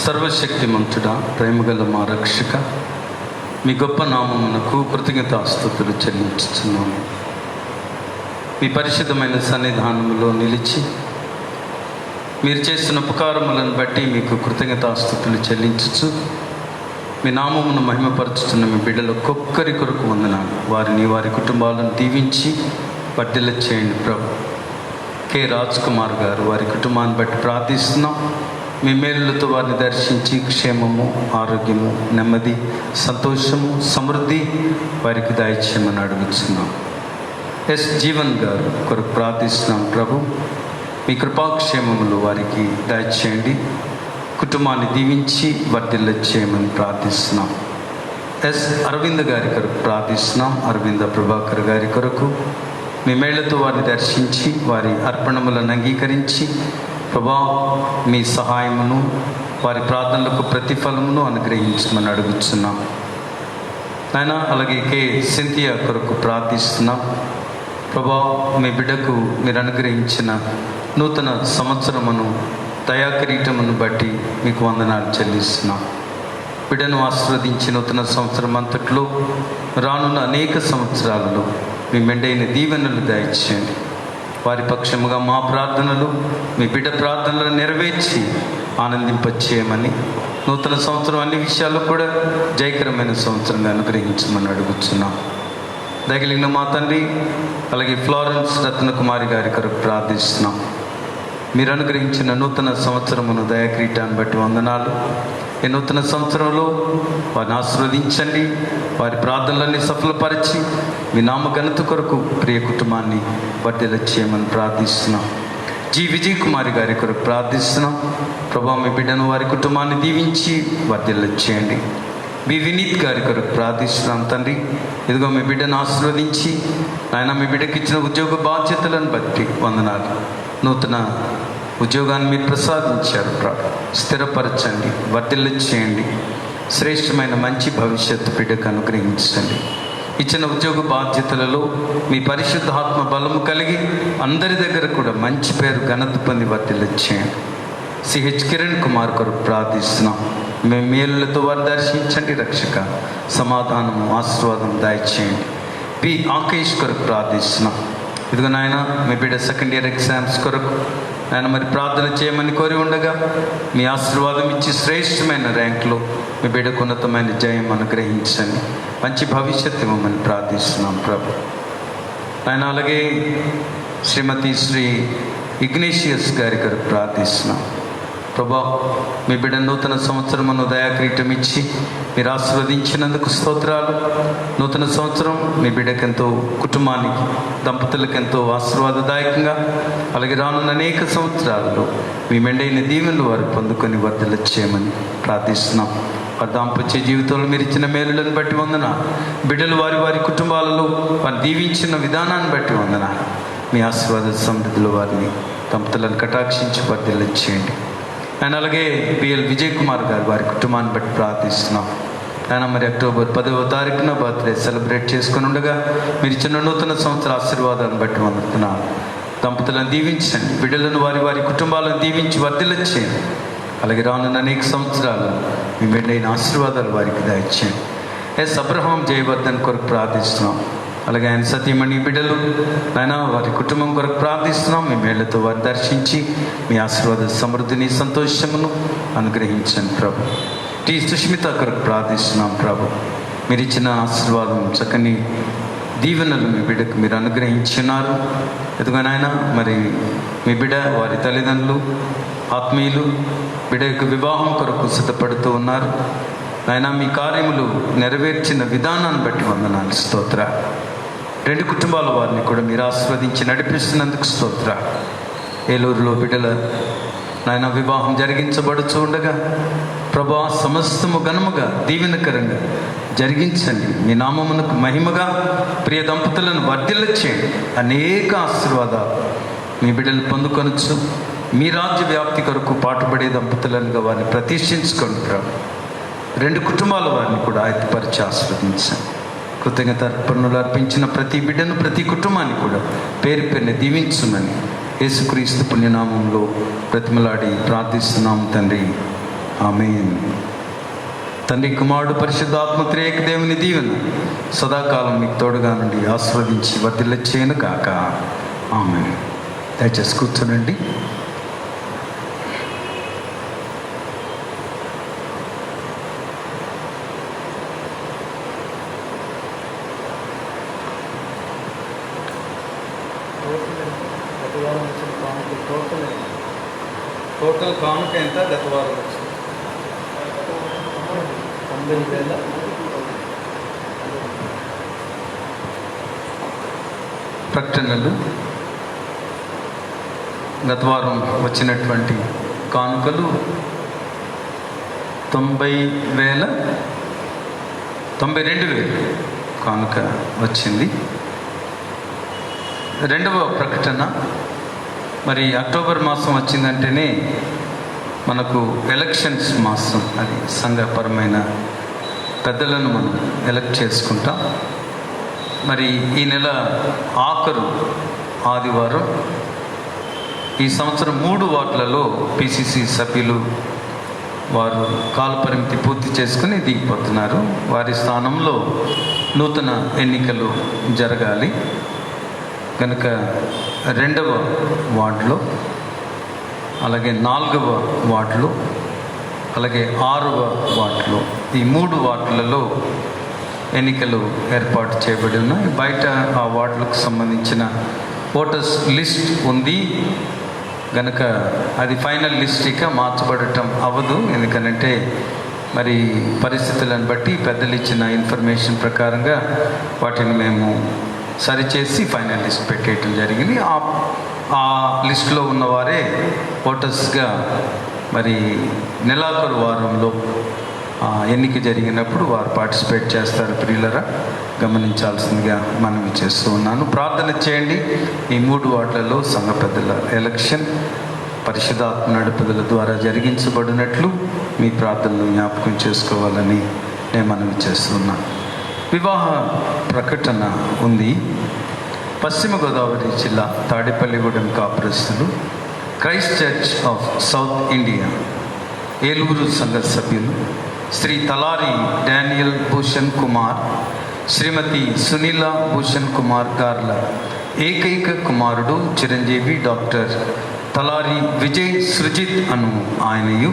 సర్వశక్తిమంతుడా, ప్రేమగల మా రక్షక, మీ గొప్ప నామమునకు కృతజ్ఞతాస్తుతులు చెల్లించుచున్నాము. మీ పరిశుద్ధమైన సన్నిధానంలో నిలిచి మీరు చేసిన ఉపకారములను బట్టి మీకు కృతజ్ఞతాస్తుతులు చెల్లించుచు మీ నామమును మహిమపరుచుతున్న మీ బిడ్డలు ఒక్కొక్కరి కొరకు వందనాలు. వారిని వారి కుటుంబాలను దీవించి వర్ధిల్ల చేయండి ప్రభు. కె రాజ్ కుమార్ గారు వారి కుటుంబాన్ని బట్టి ప్రార్థిస్తున్నాం. మీ మేలులతో వారిని దర్శించి క్షేమము, ఆరోగ్యము, నెమ్మది, సంతోషము, సమృద్ధి వారికి దయచేయమని అడుగుతున్నాం. ఎస్ జీవన్ గారు కొరకు ప్రార్థిస్తున్నాం ప్రభు. మీ కృపాక్షేమములు వారికి దయచేయండి. కుటుంబాన్ని దీవించి వర్ధిల్ల చేయమని ప్రార్థిస్తున్నాం. ఎస్ అరవింద్ గారి కొరకు ప్రార్థిస్తున్నాం. అరవింద ప్రభాకర్ గారి కొరకు మీ మేళ్లతో వారిని దర్శించి వారి అర్పణములను అంగీకరించి ప్రభా మీ సహాయమును వారి ప్రార్థనలకు ప్రతిఫలమును అనుగ్రహించమని అడుగుతున్నాం నాయన. అలాగే కే సింథియా కొరకు ప్రార్థిస్తున్నాం ప్రభా. మీ బిడ్డకు మీరు అనుగ్రహించిన నూతన సంవత్సరమును దయాకిరీటమును బట్టి మీకు వందనాలు చెల్లిస్తున్నాం. బిడ్డను ఆశీర్వదించి నూతన సంవత్సరం అంతట్లో రానున్న అనేక సంవత్సరాలలో మీ మెండైన దీవెనలు దయచేయండి. వారి పక్షముగా మా ప్రార్థనలు, మీ బిడ్డ ప్రార్థనలు నెరవేర్చి ఆనందింపచేయమని, నూతన సంవత్సరం అన్ని విషయాల్లో కూడా జయకరమైన సంవత్సరంగా అనుగ్రహించమని అడుగుతున్నాం. దయగలిగిన మా తండ్రి, అలాగే ఫ్లోరెన్స్ రత్నకుమారి గారి కొరకు ప్రార్థిస్తున్నాం. మీరు అనుగ్రహించిన నూతన సంవత్సరమును దయాక్రీటాన్ని బట్టి వందనాలు. ఈ నూతన సంవత్సరంలో వారిని ఆశీర్వదించండి. వారి ప్రార్థనలన్నీ సఫలపరిచి మీ నామ ఘనత కొరకు ప్రియ కుటుంబాన్ని వర్ధిల్ల చేయమని ప్రార్థిస్తున్నాం. జి విజయ్ కుమారి గారి కొరకు ప్రార్థిస్తున్నాం. ప్రభా మీ బిడ్డను వారి కుటుంబాన్ని దీవించి వర్ధిల్ల చేయండి. వినీత్ గారి కొరకు ప్రార్థిస్తున్నాం తండ్రి. ఇదిగో మీ బిడ్డను ఆశీర్వదించి ఆయన మీ బిడ్డకి ఇచ్చిన ఉద్యోగ బాధ్యతలను బట్టి వందనాలు. నూతన ఉద్యోగాన్ని మీరు ప్రసాదించారు ప్రభు. స్థిరపరచండి, వర్ధిల్ల చేయండి. శ్రేష్టమైన మంచి భవిష్యత్తు బిడ్డకు అనుగ్రహించండి. ఇచ్చిన ఉద్యోగ బాధ్యతలలో మీ పరిశుద్ధాత్మ బలము కలిగి అందరి దగ్గర కూడా మంచి పేరు ఘనత పొంది వర్ధిల్ల చేయండి. సిహెచ్ కిరణ్ కుమార్ కొరకు ప్రార్థిస్తున్నాం. మేము మేలులతో వారు దర్శించండి రక్షక. సమాధానము ఆశీర్వాదం దయచేయండి. పి ఆకేష్ కొరకు ప్రార్థిస్తున్నాం. ఇదిగో నాయన మీ బిడ్డ సెకండ్ ఇయర్ ఎగ్జామ్స్ కొరకు ఆయన మరి ప్రార్థన చేయమని కోరి ఉండగా మీ ఆశీర్వాదం ఇచ్చి శ్రేష్టమైన ర్యాంకులో మీ బిడ్డకు ఉన్నతమైన జయం అనుగ్రహించండి. మంచి భవిష్యత్తు ఇవ్వమని ప్రార్థిస్తున్నాం ప్రభు. ఆయన అలాగే శ్రీమతి శ్రీ ఇగ్నేషియస్ గారి కొరకు ప్రార్థిస్తున్నాం. ప్రభా మీ బిడ్డ నూతన సంవత్సరమును దయాక్రీటం ఇచ్చి మీరు ఆశీర్వదించినందుకు స్తోత్రాలు. నూతన సంవత్సరం మీ బిడ్డకెంతో, కుటుంబానికి, దంపతులకెంతో ఆశీర్వాదదాయకంగా, అలాగే రానున్న అనేక సంవత్సరాలలో మీ మెండైన దీవెనలు వారు పొందుకొని వర్ధిల్ల చేయమని ప్రార్థిస్తున్నాం. వారి దాంపత్య జీవితంలో మీరు ఇచ్చిన మేలులను బట్టి వందనాలు. బిడ్డలు వారి వారి కుటుంబాలలో వారు దీవించిన విధానాన్ని బట్టి వందనాలు. మీ ఆశీర్వాద సమృద్ధిలో వారిని దంపతులను కటాక్షించి వర్ధిల్ల చేయండి. ఆయన అలాగే పిఎల్ విజయ్ కుమార్ గారు వారి కుటుంబాన్ని బట్టి ప్రార్థిస్తున్నాం. ఆయన మరి అక్టోబర్ 10వ తారీఖున బర్త్డే సెలబ్రేట్ చేసుకుని ఉండగా మీరు ఇచ్చిన నూతన సంవత్సర ఆశీర్వాదాలను బట్టి వందుతున్నాను. దంపతులను దీవించండి. బిడ్డలను వారి వారి కుటుంబాలను దీవించి వర్ధిల్ల చేయండి. అలాగే రానున్న అనేక సంవత్సరాలు మీ మెండైన ఆశీర్వాదాలు వారికి దయచేయండి. ఎస్ అబ్రహాం జయవర్ధన్ కొరకు ప్రార్థిస్తున్నాం. అలాగే ఆయన సతీమణి బిడ్డలు ఆయన వారి కుటుంబం కొరకు ప్రార్థిస్తున్నాం. మీ మేళ్లతో వారు దర్శించి మీ ఆశీర్వాద సమృద్ధిని, సంతోషమును అనుగ్రహించండి ప్రభు. టి సుష్మిత కొరకు ప్రార్థిస్తున్నాం ప్రభు. మీరు ఇచ్చిన ఆశీర్వాదం, చక్కని దీవెనలు మీ బిడ్డకు మీరు అనుగ్రహించున్నారు. ఎదుగు నాయన మరి మీ బిడ్డ వారి తల్లిదండ్రులు, ఆత్మీయులు బిడ్డ యొక్క వివాహం కొరకు సిద్ధపడుతూ ఉన్నారు. ఆయన మీ కార్యములు నెరవేర్చిన విధానాన్ని బట్టి వందనాలు, స్తోత్ర. రెండు కుటుంబాల వారిని కూడా మీరు ఆస్వాదించి నడిపిస్తున్నందుకు స్తోత్ర. ఏలూరులో బిడ్డల నాయన వివాహం జరిగించబడుతూ ఉండగా ప్రభా సమస్తము ఘనముగా దీవెనకరంగా జరిగించండి. మీ నామమునకు మహిమగా ప్రియ దంపతులను వర్ధిల్ల చేయండి. అనేక ఆశీర్వాదాలు మీ బిడ్డలు పొందుకొనొచ్చు. మీ రాజ్య వ్యాప్తి కొరకు పాటుపడే దంపతులనుగా వారిని ప్రతిష్ఠించుకోండి ప్రభు. రెండు కుటుంబాల వారిని కూడా ఆయత్తపరిచి ఆశీర్వదించండి. కృతజ్ఞత అర్పణలు అర్పించిన ప్రతి బిడ్డను, ప్రతి కుటుంబాన్ని కూడా పేరు పేరుని దీవించుమని యేసుక్రీస్తు పుణ్యనామంలో బ్రతిమలాడి ప్రార్థిస్తున్నాం తండ్రి, ఆమేన్. తండ్రి, కుమారుడు, పరిశుద్ధాత్మ త్రియేక దేవుని దీవెన సదాకాలం మీకు తోడుగా నుండి ఆస్వాదించి వర్ధిల్ల చేయను కాక, ఆమేన్. దయచేసి కూర్చోనండి. టోటల్ కానుక ఎంత గత వారం వచ్చింది? 90,000. ప్రకటనలు గత వారం వచ్చినటువంటి కానుకలు 92,000 కానుక వచ్చింది. రెండవ ప్రకటన మరి అక్టోబర్ మాసం వచ్చిందంటేనే మనకు ఎలక్షన్స్ మాసం. అది సంఘపరమైన పెద్దలను మనం ఎలక్ట్ చేసుకుంటాం. మరి ఈ నెల ఆఖరు ఆదివారం ఈ సంవత్సరం 3 వార్డులలో పిసిసి సభ్యులు వారు కాలపరిమితి పూర్తి చేసుకుని దిగిపోతున్నారు. వారి స్థానంలో నూతన ఎన్నికలు జరగాలి కనుక 2వ వార్డులో, అలాగే 4వ వార్డులో, అలాగే 6వ వార్డులో, ఈ 3 వార్డులలో ఎన్నికలు ఏర్పాటు చేయబడి ఉన్నాయి. బయట ఆ వార్డులకు సంబంధించిన ఓటర్స్ లిస్ట్ ఉంది కనుక అది ఫైనల్ లిస్ట్ ఇక మార్చబడటం అవ్వదు. ఎందుకనంటే మరి పరిస్థితులను బట్టి పెద్దలు ఇచ్చిన ఇన్ఫర్మేషన్ ప్రకారంగా వాటిని మేము సరిచేసి ఫైనల్ లిస్ట్ పెట్టేయటం జరిగింది. ఆ లిస్టులో ఉన్నవారే ఓటర్స్గా మరి నెలాఖరు వారంలో ఎన్నిక జరిగినప్పుడు వారు పార్టిసిపేట్ చేస్తారు. ప్రియులరా, గమనించాల్సిందిగా మనవి చేస్తూ ఉన్నాను. ప్రార్థన చేయండి. ఈ 3 వార్డులలో సంఘ పెద్దల ఎలక్షన్ పరిశుద్ధాత్మ నడుపుదల ద్వారా జరిగించబడినట్లు మీ ప్రార్థనలు జ్ఞాపకం చేసుకోవాలని నేను మనవి చేస్తున్నాను. వివాహ ప్రకటన ఉంది. పశ్చిమ గోదావరి జిల్లా తాడేపల్లిగూడెం కాపురస్తులు Christ Church of South India Eluru సంఘ సభ్యులు శ్రీ తలారి డానియల్ భూషణ్ కుమార్, శ్రీమతి సునీల భూషణ్ కుమార్ గార్ల ఏకైక కుమారుడు చిరంజీవి డాక్టర్ తలారి విజయ్ సృజిత్ అను ఆయనయు,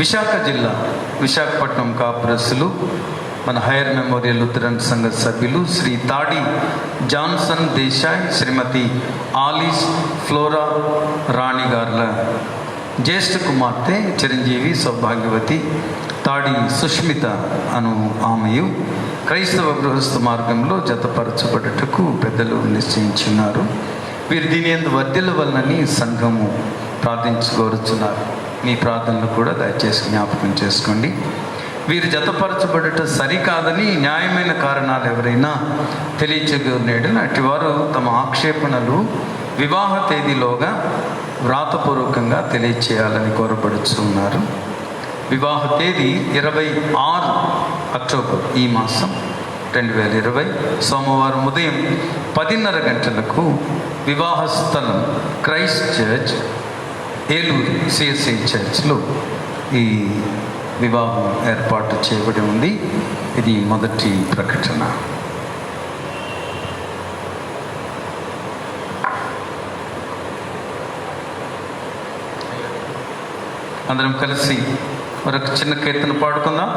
విశాఖ జిల్లా విశాఖపట్నం కాపురస్తులు మన హైయర్ మెమోరియల్ లుథరన్ సంఘ సభ్యులు శ్రీ తాడి జాన్సన్ దేశాయ్, శ్రీమతి ఆలిస్ ఫ్లోరా రాణి గార్ల జ్యేష్ఠ కుమార్తె చిరంజీవి సౌభాగ్యవతి తాడి సుష్మిత అను ఆమెయు క్రైస్తవ గృహస్థ మార్గంలో జతపరచబడుటకు పెద్దలు నిశ్చయించున్నారు. వీరు దీని యందు వర్ధిల్ల వలనని సంఘము ప్రార్థించుకోరుచున్నారు. మీ ప్రార్థనలు కూడా దయచేసి జ్ఞాపకం చేసుకోండి. వీరు జతపరచబడుట సరికాదని న్యాయమైన కారణాలు ఎవరైనా తెలియచేయగలిగిన అటివారు తమ ఆక్షేపణలు వివాహ తేదీలోగా వ్రాతపూర్వకంగా తెలియచేయాలని కోరబడుతున్నారు. వివాహ తేదీ 26 అక్టోబర్ ఈ మాసం 2020 సోమవారం ఉదయం 10:30 గంటలకు వివాహ స్థలం క్రైస్ట్ చర్చ్ ఏలూరు సిఎస్ఐ చర్చ్లో ఈ వివాహం ఏర్పాటు చేయబడి ఉంది. ఇది మొదటి ప్రకటన. అందరం కలిసి మరొక చిన్న కీర్తన పాడుకుందాం.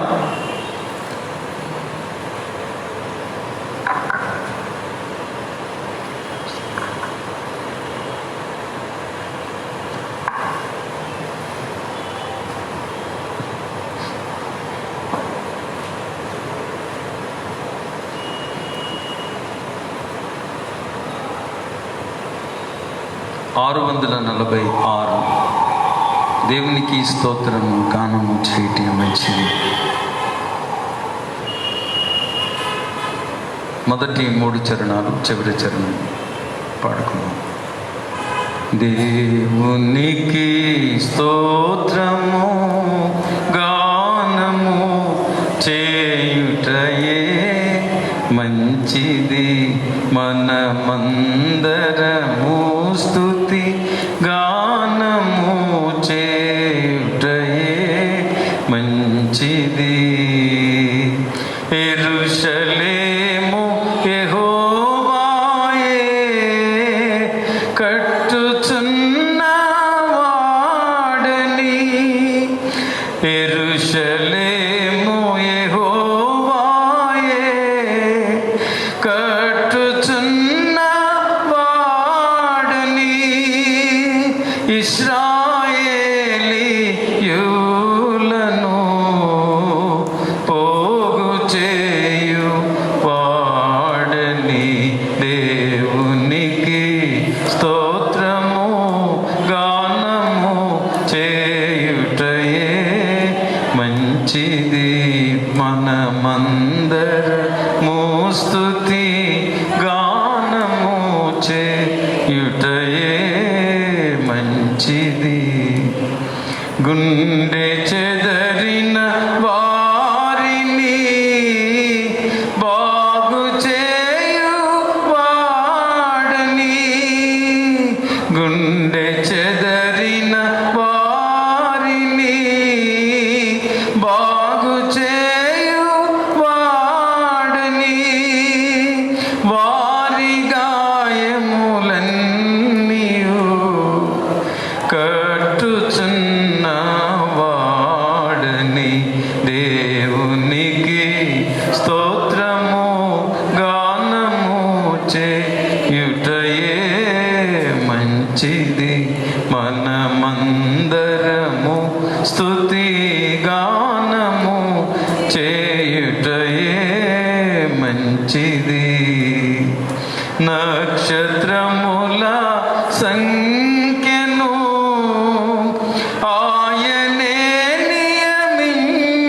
దేవునికి స్తోత్రము గానము చేయటం మంచిది. మొదటి 3 చరణాలు, చివరి చరణం పాడుకుందాం. దేవునికి స్తోత్రము గానము చేయుటయే మంచిది, మనమందరము స్తుతి గానము చేయుటయే మంచిది. యెరూషలేము యెహోవాయే కట్టుచున్నవాడని, యెరూషలేము యెహోవాయే కట్టుచున్నవాడని, ఇశ్రాయేలీయులను పోగు చేయు వాడని. దేవునికి స్తోత్రము గానము చేయుటయే మంచిది, మనమందరము స్తుతి గానము చేయుటయే మంచిది. గుండె చెదరిన వారిని బాగు చేయు వాడని, గుండె చెదరిన వారిని బాగు చేయు వాడని, వారి గాయములన్నీయు కట్టుచున్న వాడని. దేవునికి స్తోత్రము గానము చేయుటయే మంచిది, మనమందరము స్తుతి గానము చేయుటయే మంచిది. నక్షత్రముల సంఖ్యను ఆయనే నియమించెను,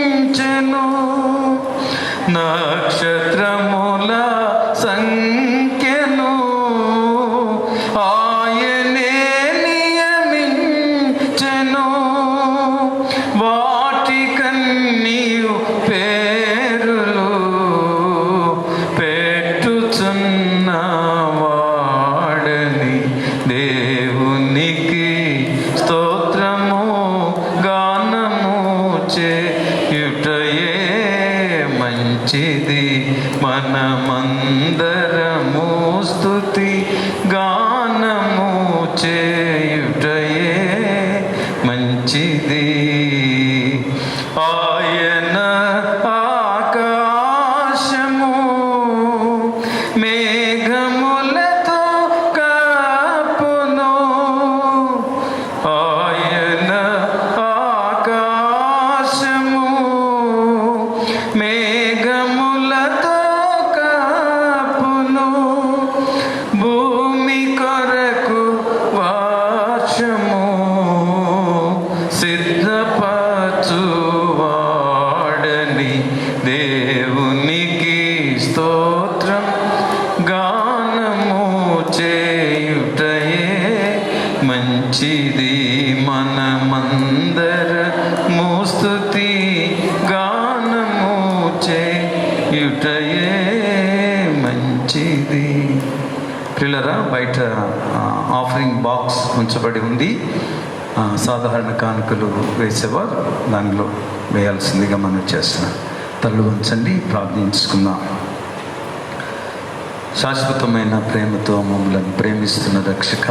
ఉన్నవాడని దేవునికి స్తోత్రము గానము చేయుటయే మంచిది. మనమందరము స్తుతి గానము చేయుటయే మంచిది. ఆయన ఆకాశము మేఘములతో కప్పును. ఆయన ఆకాశము మేఘములతో కప్పును. భూమి కొరకు వర్షము సిద్ధపరచువాడని దేవునికి స్తోత్రం గానము చేయుటయే మంచిది. మనమందరము స్తుతి గానము చేయుటయే మంచిది. ప్రియులారా, బయట ఆఫరింగ్ బాక్స్ ఉంచబడి ఉంది. సాధారణ కానుకలు వేసేవారు దానిలో వేయాల్సిందిగా మనం చేస్తున్నాం. తల్లు ఉంచండి, ప్రార్థించుకుందాం. శాశ్వతమైన ప్రేమతో మమ్మల్ని ప్రేమిస్తున్న రక్షక,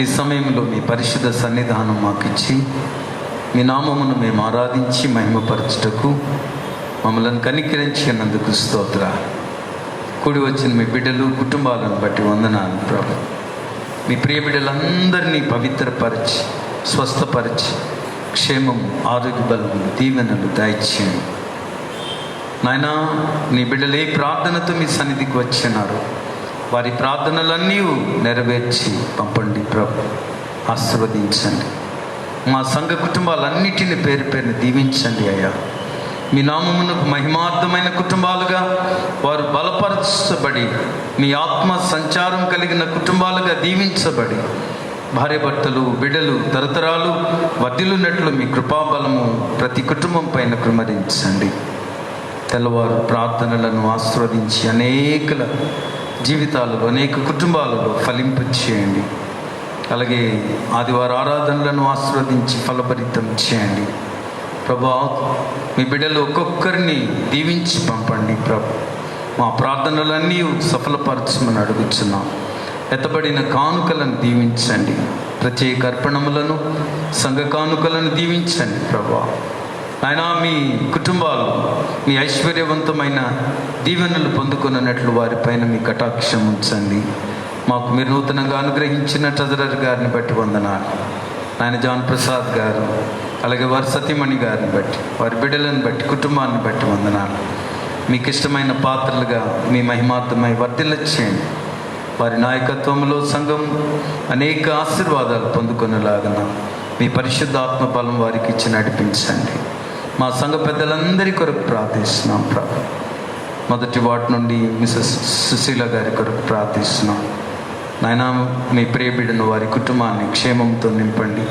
ఈ సమయంలో మీ పరిశుద్ధ సన్నిధానం మాకు ఇచ్చి మీ నామమును మేము ఆరాధించి మహిమపరచుటకు మమ్మల్ని కనికరించినందుకు స్తోత్ర. కూడి వచ్చిన మీ బిడ్డలు కుటుంబాలను బట్టి వందనాలు ప్రభు. మీ ప్రియ బిడ్డలందరినీ పవిత్రపరిచి స్వస్థపరిచి క్షేమం ఆరోగ్య బలములు దీవెనలు దయచేయండి నాయనా. నీ బిడ్డలు ఏ ప్రార్థనతో మీ సన్నిధికి వచ్చినారు వారి ప్రార్థనలన్నీ నెరవేర్చి పంపండి ప్రభు. ఆశీర్వదించండి. మా సంఘ కుటుంబాలన్నిటిని పేరు పేరుని దీవించండి అయ్యా. మీ నామమునకు మహిమార్థమైన కుటుంబాలుగా వారు బలపరచబడి మీ ఆత్మ సంచారం కలిగిన కుటుంబాలుగా దీవించబడి భార్యాభర్తలు బిడ్డలు తరతరాలు వర్ధిల్లునట్లు మీ కృపాబలము ప్రతి కుటుంబం పైన కుమ్మరించండి. తెల్లవారు ప్రార్థనలను ఆశీర్వదించి అనేకల జీవితాలలో అనేక కుటుంబాలలో ఫలింపచేయండి. అలాగే ఆదివార ఆరాధనలను ఆశీర్వదించి ఫలభరితం చేయండి ప్రభా. మీ బిడ్డలు ఒక్కొక్కరిని దీవించి పంపండి ప్రభు. మా ప్రార్థనలన్నీ సఫలపరచమని అడుగుతున్నాం. ఎత్తబడిన కానుకలను దీవించండి. ప్రత్యేక అర్పణములను సంఘ కానుకలను దీవించండి ప్రభా. ఆయన మీ కుటుంబాలు మీ ఐశ్వర్యవంతమైన దీవెనలు పొందుకున్నట్లు వారిపైన మీ కటాక్షం ఉంచండి. మాకు మీరు నూతనంగా అనుగ్రహించిన ట్రెజరర్ గారిని బట్టి వందనాలు. ఆయన జాన్ ప్రసాద్ గారు అలాగే వారి సతీమణి గారిని బట్టి వారి బిడ్డలను బట్టి కుటుంబాన్ని బట్టి వందనాలు. మీకు ఇష్టమైన పాత్రలుగా మీ మహిమార్థమై వర్ధిల్ల చేయండి. వారి నాయకత్వంలో సంఘం అనేక ఆశీర్వాదాలు పొందుకునేలాగా మీ పరిశుద్ధాత్మ బలం వారికి ఇచ్చి నడిపించండి. మా సంఘ పెద్దలందరి కొరకు ప్రార్థిస్తున్నాం ప్రభు. మొదటి వార్డు నుండి మిసెస్ సుశీల గారి కొరకు ప్రార్థిస్తున్నాం నాయన. మీ ప్రియ బిడ్డను వారి కుటుంబాన్ని క్షేమంతో నింపండి,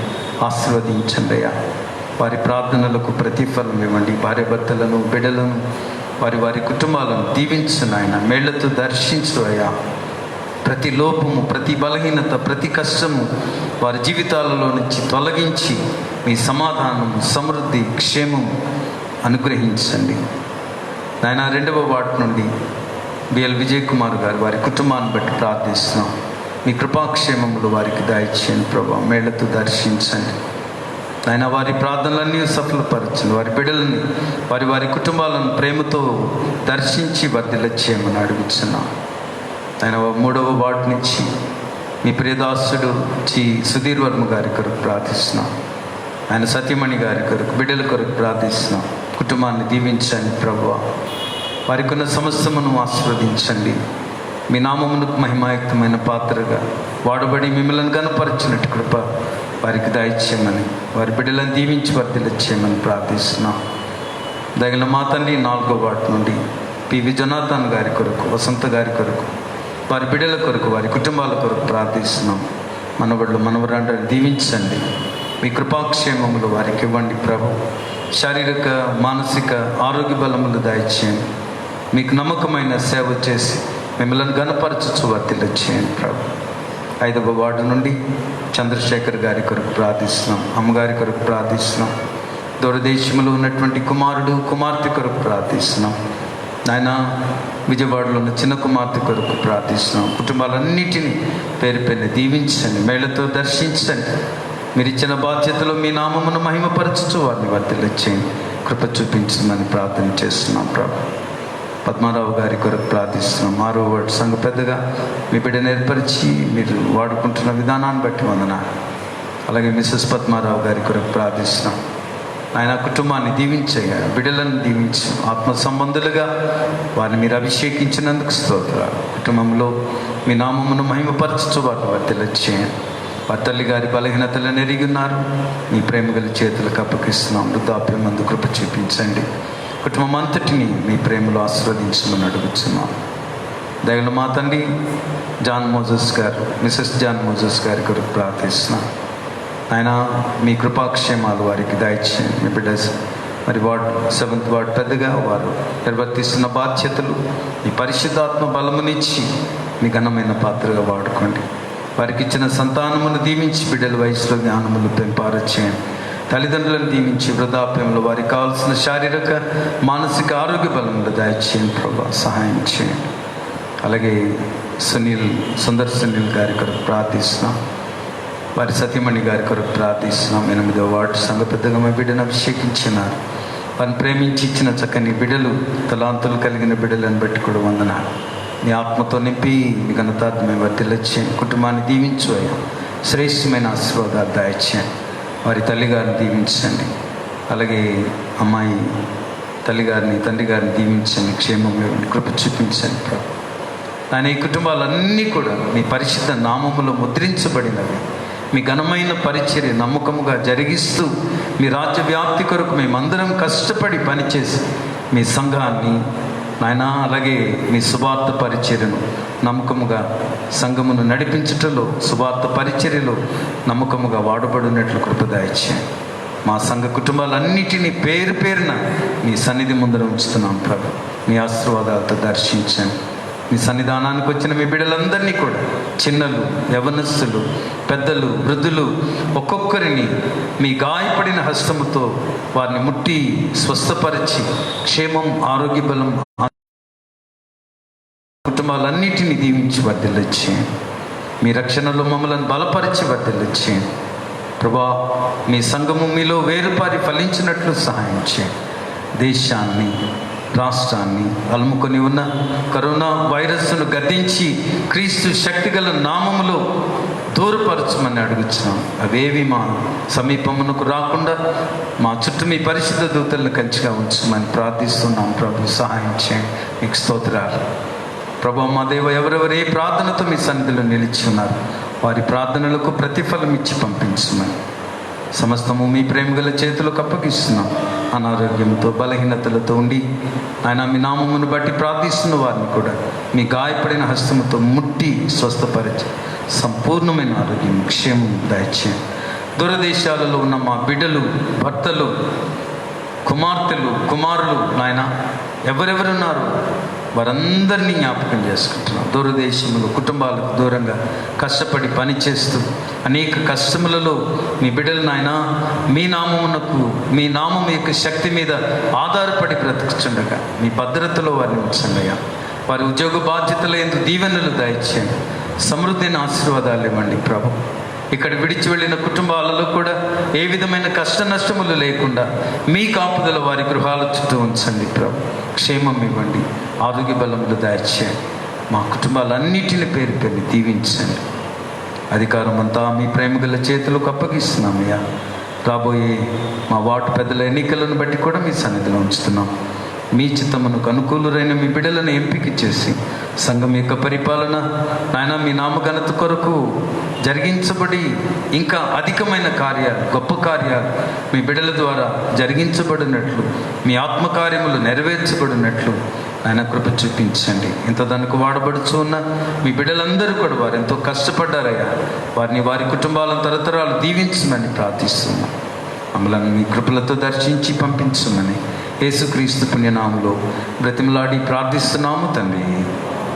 ఆశీర్వదించండి అయ్యా. వారి ప్రార్థనలకు ప్రతిఫలం ఇవ్వండి. భార్యాభర్తలను బిడ్డలను వారి వారి కుటుంబాలను దీవించు నాయన. మేళ్లతో దర్శించు అయ్యా. ప్రతి లోపము ప్రతి బలహీనత ప్రతి కష్టము వారి జీవితాలలో నుంచి తొలగించి మీ సమాధానం సమృద్ధి క్షేమం అనుగ్రహించండి నాయన. 2వ వార్డు నుండి బిఎల్ విజయ్ కుమార్ గారు వారి కుటుంబాన్ని బట్టి ప్రార్థిస్తున్నాం. మీ కృపాక్షేమములు వారికి దయచేయండి ప్రభా. మేళ్లతో దర్శించండి నాయన. వారి ప్రార్థనలన్నీ సఫలపరచండి. వారి బిడ్డలని వారి వారి కుటుంబాలను ప్రేమతో దర్శించి వర్ధిల్ల చేయమని అడుగుతున్నాం ఆయన. 3వ వార్డు నుంచి మీ ప్రియదాసుడు సుధీర్ వర్మ గారి కొరకు ప్రార్థిస్తున్నాం. ఆయన సతీమణి గారి కొరకు బిడ్డల కొరకు ప్రార్థిస్తున్నాం. కుటుంబాన్ని దీవించండి ప్రభువా. వారికి ఉన్న సమస్తమును ఆశీర్వదించండి. మీ నామమునకు మహిమాయుక్తమైన పాత్రగా వాడబడి మిమ్మల్ని కనపరిచినట్టు కృప వారికి దయచేయమని వారి బిడ్డలను దీవించి వర్ధిల్ల చేయమని ప్రార్థిస్తున్నాం. దగిన మా తండ్రి 4వ వార్డు నుండి పివి జనార్దన్ గారి కొరకు వసంత గారి కొరకు వారి బిడ్డల కొరకు వారి కుటుంబాల కొరకు ప్రార్థిస్తున్నాం. మనవళ్ళు మనవరాండ్రని దీవించండి. మీ కృపాక్షేమములు వారికి ఇవ్వండి ప్రభు. శారీరక మానసిక ఆరోగ్య బలములు దయచేయండి. మీకు నమ్మకమైన సేవ చేసి మిమ్మల్ని గణపరచు వర్తిల్ల చేయండి ప్రభు. 5వ వార్డు నుండి చంద్రశేఖర్ గారి కొరకు ప్రార్థిస్తున్నాం, అమ్మగారి కొరకు ప్రార్థిస్తున్నాం. దూరదేశంలో ఉన్నటువంటి కుమారుడు కుమార్తె కొరకు ప్రార్థిస్తున్నాం. నాయన విజయవాడలో ఉన్న చిన్న కుమార్తె కొరకు ప్రార్థిస్తున్నాం. కుటుంబాలన్నిటినీ పేరు పేరుని దీవించండి, మేళ్లతో దర్శించండి. మీరు ఇచ్చిన బాధ్యతలో మీ నామమును మహిమపరచుచు వారిని వర్తిల్ల చేయండి, కృప చూపించమని ప్రార్థన చేస్తున్నాం ప్రభు. పద్మారావు గారి కొరకు ప్రార్థిస్తున్నాం. 6వ వార్డు సంఘ పెద్దగా మీ బిడ్డను ఏర్పరిచి మీరు వాడుకుంటున్న విధానాన్ని బట్టి వందనాలు. అలాగే మిస్సెస్ పద్మారావు గారి కొరకు ప్రార్థిస్తున్నాం. ఆయన కుటుంబాన్ని దీవించగా, బిడ్డలను దీవించి ఆత్మ సంబంధులుగా వారిని మీరు అభిషేకించినందుకు స్తోత్రాలు. కుటుంబంలో మీ నామమును మహిమపరచు వారిని వర్తిల్ల చేయండి. వారి తల్లి గారి బలహీనతలను ఎరిగి ఉన్నారు, మీ ప్రేమ గల చేతులకు అప్పగిస్తున్నాం. వృద్ధాప్యం మందు కృప చూపించండి. కుటుంబం అంతటిని మీ ప్రేమలో ఆశీర్వదించమని అడుగుతున్నాం. దయగల మా తండ్రి జాన్ మోజెస్ గారు, మిసెస్ జాన్ మోజెస్ గారి కొరకు ప్రార్థిస్తున్నాం. ఆయన మీ కృపాక్షేమాలు వారికి దయచేయండి. మీ బిడ్డ మరి 7th వార్డ్ పెద్దగా వారు నిర్వర్తిస్తున్న బాధ్యతలు మీ పరిశుద్ధాత్మ బలమునిచ్చి మీ ఘనమైన పాత్రగా వాడుకోండి. వారికి ఇచ్చిన సంతానమును దీవించి బిడ్డల వయసులో జ్ఞానములు పెంపారచేయండి. తల్లిదండ్రులను దీవించి వృద్ధాప్యంలో వారికి కావాల్సిన శారీరక మానసిక ఆరోగ్య బలములు దయచేయండి ప్రభా, సహాయం చేయండి. అలాగే సుందర్ సునీల్ గారి కొరకు ప్రార్థిస్తున్నాం. వారి సతీమణి గారి కొరకు ప్రార్థిస్తున్నాం. 8వ వార్డు సంఘ పెద్దగా మా బిడ్డను అభిషేకించినారు. వారిని ప్రేమించి ఇచ్చిన చక్కని బిడ్డలు, తలాంతులు కలిగిన బిడ్డలను బట్టి కూడా వందనాలు. మీ ఆత్మతో నింపి మీ ఘనతాత్మ వర్తిల్ల చేయండి. కుటుంబాన్ని దీవించు అయ్యా, శ్రేష్టమైన ఆశీర్వాదాలు దయచేయండి. వారి తల్లిగారిని దీవించండి. అలాగే అమ్మాయి తల్లిగారిని తండ్రి గారిని దీవించండి, క్షేమం కృప చూపించండి ప్రభు. ఆయన ఈ కుటుంబాలన్నీ కూడా మీ పరిశుద్ధ నామములో ముద్రించబడినవి. మీ ఘనమైన పరిచర్య నమ్మకముగా జరిగిస్తూ మీ రాజ్య వ్యాప్తి కొరకు మేమందరం కష్టపడి పనిచేసి మీ సంఘాన్ని నాయన, అలాగే మీ సువార్త పరిచర్యను నమ్మకముగా సంఘమును నడిపించటంలో, సువార్త పరిచర్యలో నమ్మకముగా వాడబడినట్లు కృపదాయిచ్చేయండి. మా సంఘ కుటుంబాలన్నిటినీ పేరు పేరున మీ సన్నిధి ముందర ఉంచుతున్నాం ప్రభు. మీ ఆశీర్వాదాలతో దర్శించండి. మీ సన్నిధానానికి వచ్చిన మీ బిడ్డలందరినీ కూడా, చిన్నలు, యవనస్తులు, పెద్దలు, వృద్ధులు, ఒక్కొక్కరిని మీ గాయపడిన హస్తముతో వారిని ముట్టి స్వస్థపరిచి క్షేమం, ఆరోగ్య బలం కుటుంబాలన్నిటినీ దీవించి వర్ధిల్లచేయండి. మీ రక్షణలో మమ్మల్ని బలపరిచి వర్ధిల్లచేయండి ప్రభా. మీ సంఘము మీలో వేరుపారి ఫలించినట్లు సహాయం చేయండి. దేశాన్ని, రాష్ట్రాన్ని అలుముకొని ఉన్న కరోనా వైరస్ను గద్దించి క్రీస్తు శక్తిగల నామములో దూరపరచమని అడుగుతున్నాం. అవేవి మా సమీపమునకు రాకుండా మా చుట్టూ మీ పరిశుద్ధ దూతలను కంచిగా ఉంచమని ప్రార్థిస్తున్నాం ప్రభు. సహాయం చేయండి. మీకు స్తోత్రాలు ప్రభు. మా దేవ, ఎవరెవరు ఏ ప్రార్థనతో మీ సన్నిధిలో నిలిచి ఉన్నారు వారి ప్రార్థనలకు ప్రతిఫలం ఇచ్చి పంపించమని సమస్తము మీ ప్రేమగల చేతులకు అప్పగిస్తున్నాం. అనారోగ్యంతో, బలహీనతలతో ఉండి ఆయన మీ నామమును బట్టి ప్రార్థిస్తున్న వారిని కూడా మీ గాయపడిన హస్తముతో ముట్టి స్వస్థపరిచి సంపూర్ణమైన ఆరోగ్యం, క్షేమం దయచేయండి. దూరదేశాలలో ఉన్న మా బిడ్డలు, భర్తలు, కుమార్తెలు, కుమారులు నాయన ఎవరెవరున్నారు వారందరినీ జ్ఞాపకం చేసుకుంటున్నాం. దూరదేశములు, కుటుంబాలకు దూరంగా కష్టపడి పనిచేస్తూ అనేక కష్టములలో మీ బిడ్డలు నాయన మీ నామమునకు, మీ నామం యొక్క శక్తి మీద ఆధారపడి బ్రతుకుతుండగా మీ భద్రతలో వారిని ఉంచండియా. వారి ఉద్యోగ బాధ్యతలు ఎందుకు దీవెనలు దయచేయండి. సమృద్ధిని ఆశీర్వాదాలు ఇవ్వండి ప్రభు. ఇక్కడ విడిచి వెళ్ళిన కుటుంబాలలో కూడా ఏ విధమైన కష్ట నష్టములు లేకుండా మీ కాపుదల వారి గృహాల చుట్టూ ఉంచండి ప్రభు. క్షేమం ఇవ్వండి, ఆరోగ్య బలములు దయచేయండి. మా కుటుంబాలన్నిటిని పేరు పేరు దీవించండి. అధికారం అంతా మీ ప్రేమగల చేతులకు అప్పగిస్తున్నామయ్యా. రాబోయే మా వార్డు పెద్దల ఎన్నికలను బట్టి కూడా మీ సన్నిధిలో ఉంచుతున్నాం. మీ చిత్తమునకు అనుకూలురైన మీ బిడ్డలను ఎంపిక చేసి సంఘం యొక్క పరిపాలన నాయన మీ నామఘనత కొరకు జరిగించబడి ఇంకా అధికమైన కార్యాలు, గొప్ప కార్యాలు మీ బిడ్డల ద్వారా జరిగించబడినట్లు, మీ ఆత్మకార్యములు నెరవేర్చబడినట్లు ఆయన కృప చూపించండి. ఇంత దానికి వాడబడుచు ఉన్న మీ బిడ్డలందరూ కూడా వారు ఎంతో కష్టపడ్డారయ్యా. వారిని, వారి కుటుంబాలను తరతరాలు దీవించమని ప్రార్థిస్తున్నాం. మమ్మల్ని మీ కృపలతో దర్శించి పంపించమని యేసుక్రీస్తు పుణ్యనామములో బ్రతిమలాడి ప్రార్థిస్తున్నాము తండ్రి.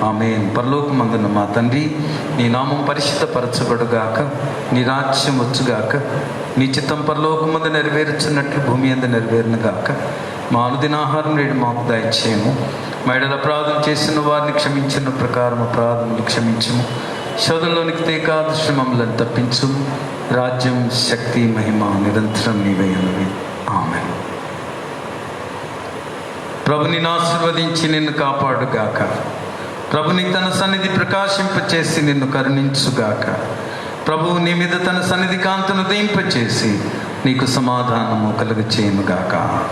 ఆమేన్. పరలోకమందున మా తండ్రి, నీ నామం పరిశుద్ధపరచబడుగాక, నీ రాజ్యం వచ్చుగాక, నీ చిత్తం పరలోకమందు నెరవేర్చున్నట్లు భూమి అందు నెరవేరునుగాక. మా అనుదినాహారం నేడు మాకు దయచేయము. మా ఎడల అపరాధం చేసిన వారిని క్షమించిన ప్రకారం అపరాధములు క్షమించము. శోధనలోనికి తేకాదు శ్రమములను తప్పించుము. రాజ్యం, శక్తి, మహిమ నిరంతరం నీవే ఉన్నవి. ఆమేన్. ప్రభు నిన్ను ఆశీర్వదించి నిన్ను కాపాడుగాక. ప్రభుని తన సన్నిధి ప్రకాశింపచేసి నిన్ను కరుణించుగాక. ప్రభువు నీ మీద తన సన్నిధి కాంతును ఉదయింపచేసి నీకు సమాధానము కలుగచేయునుగాక.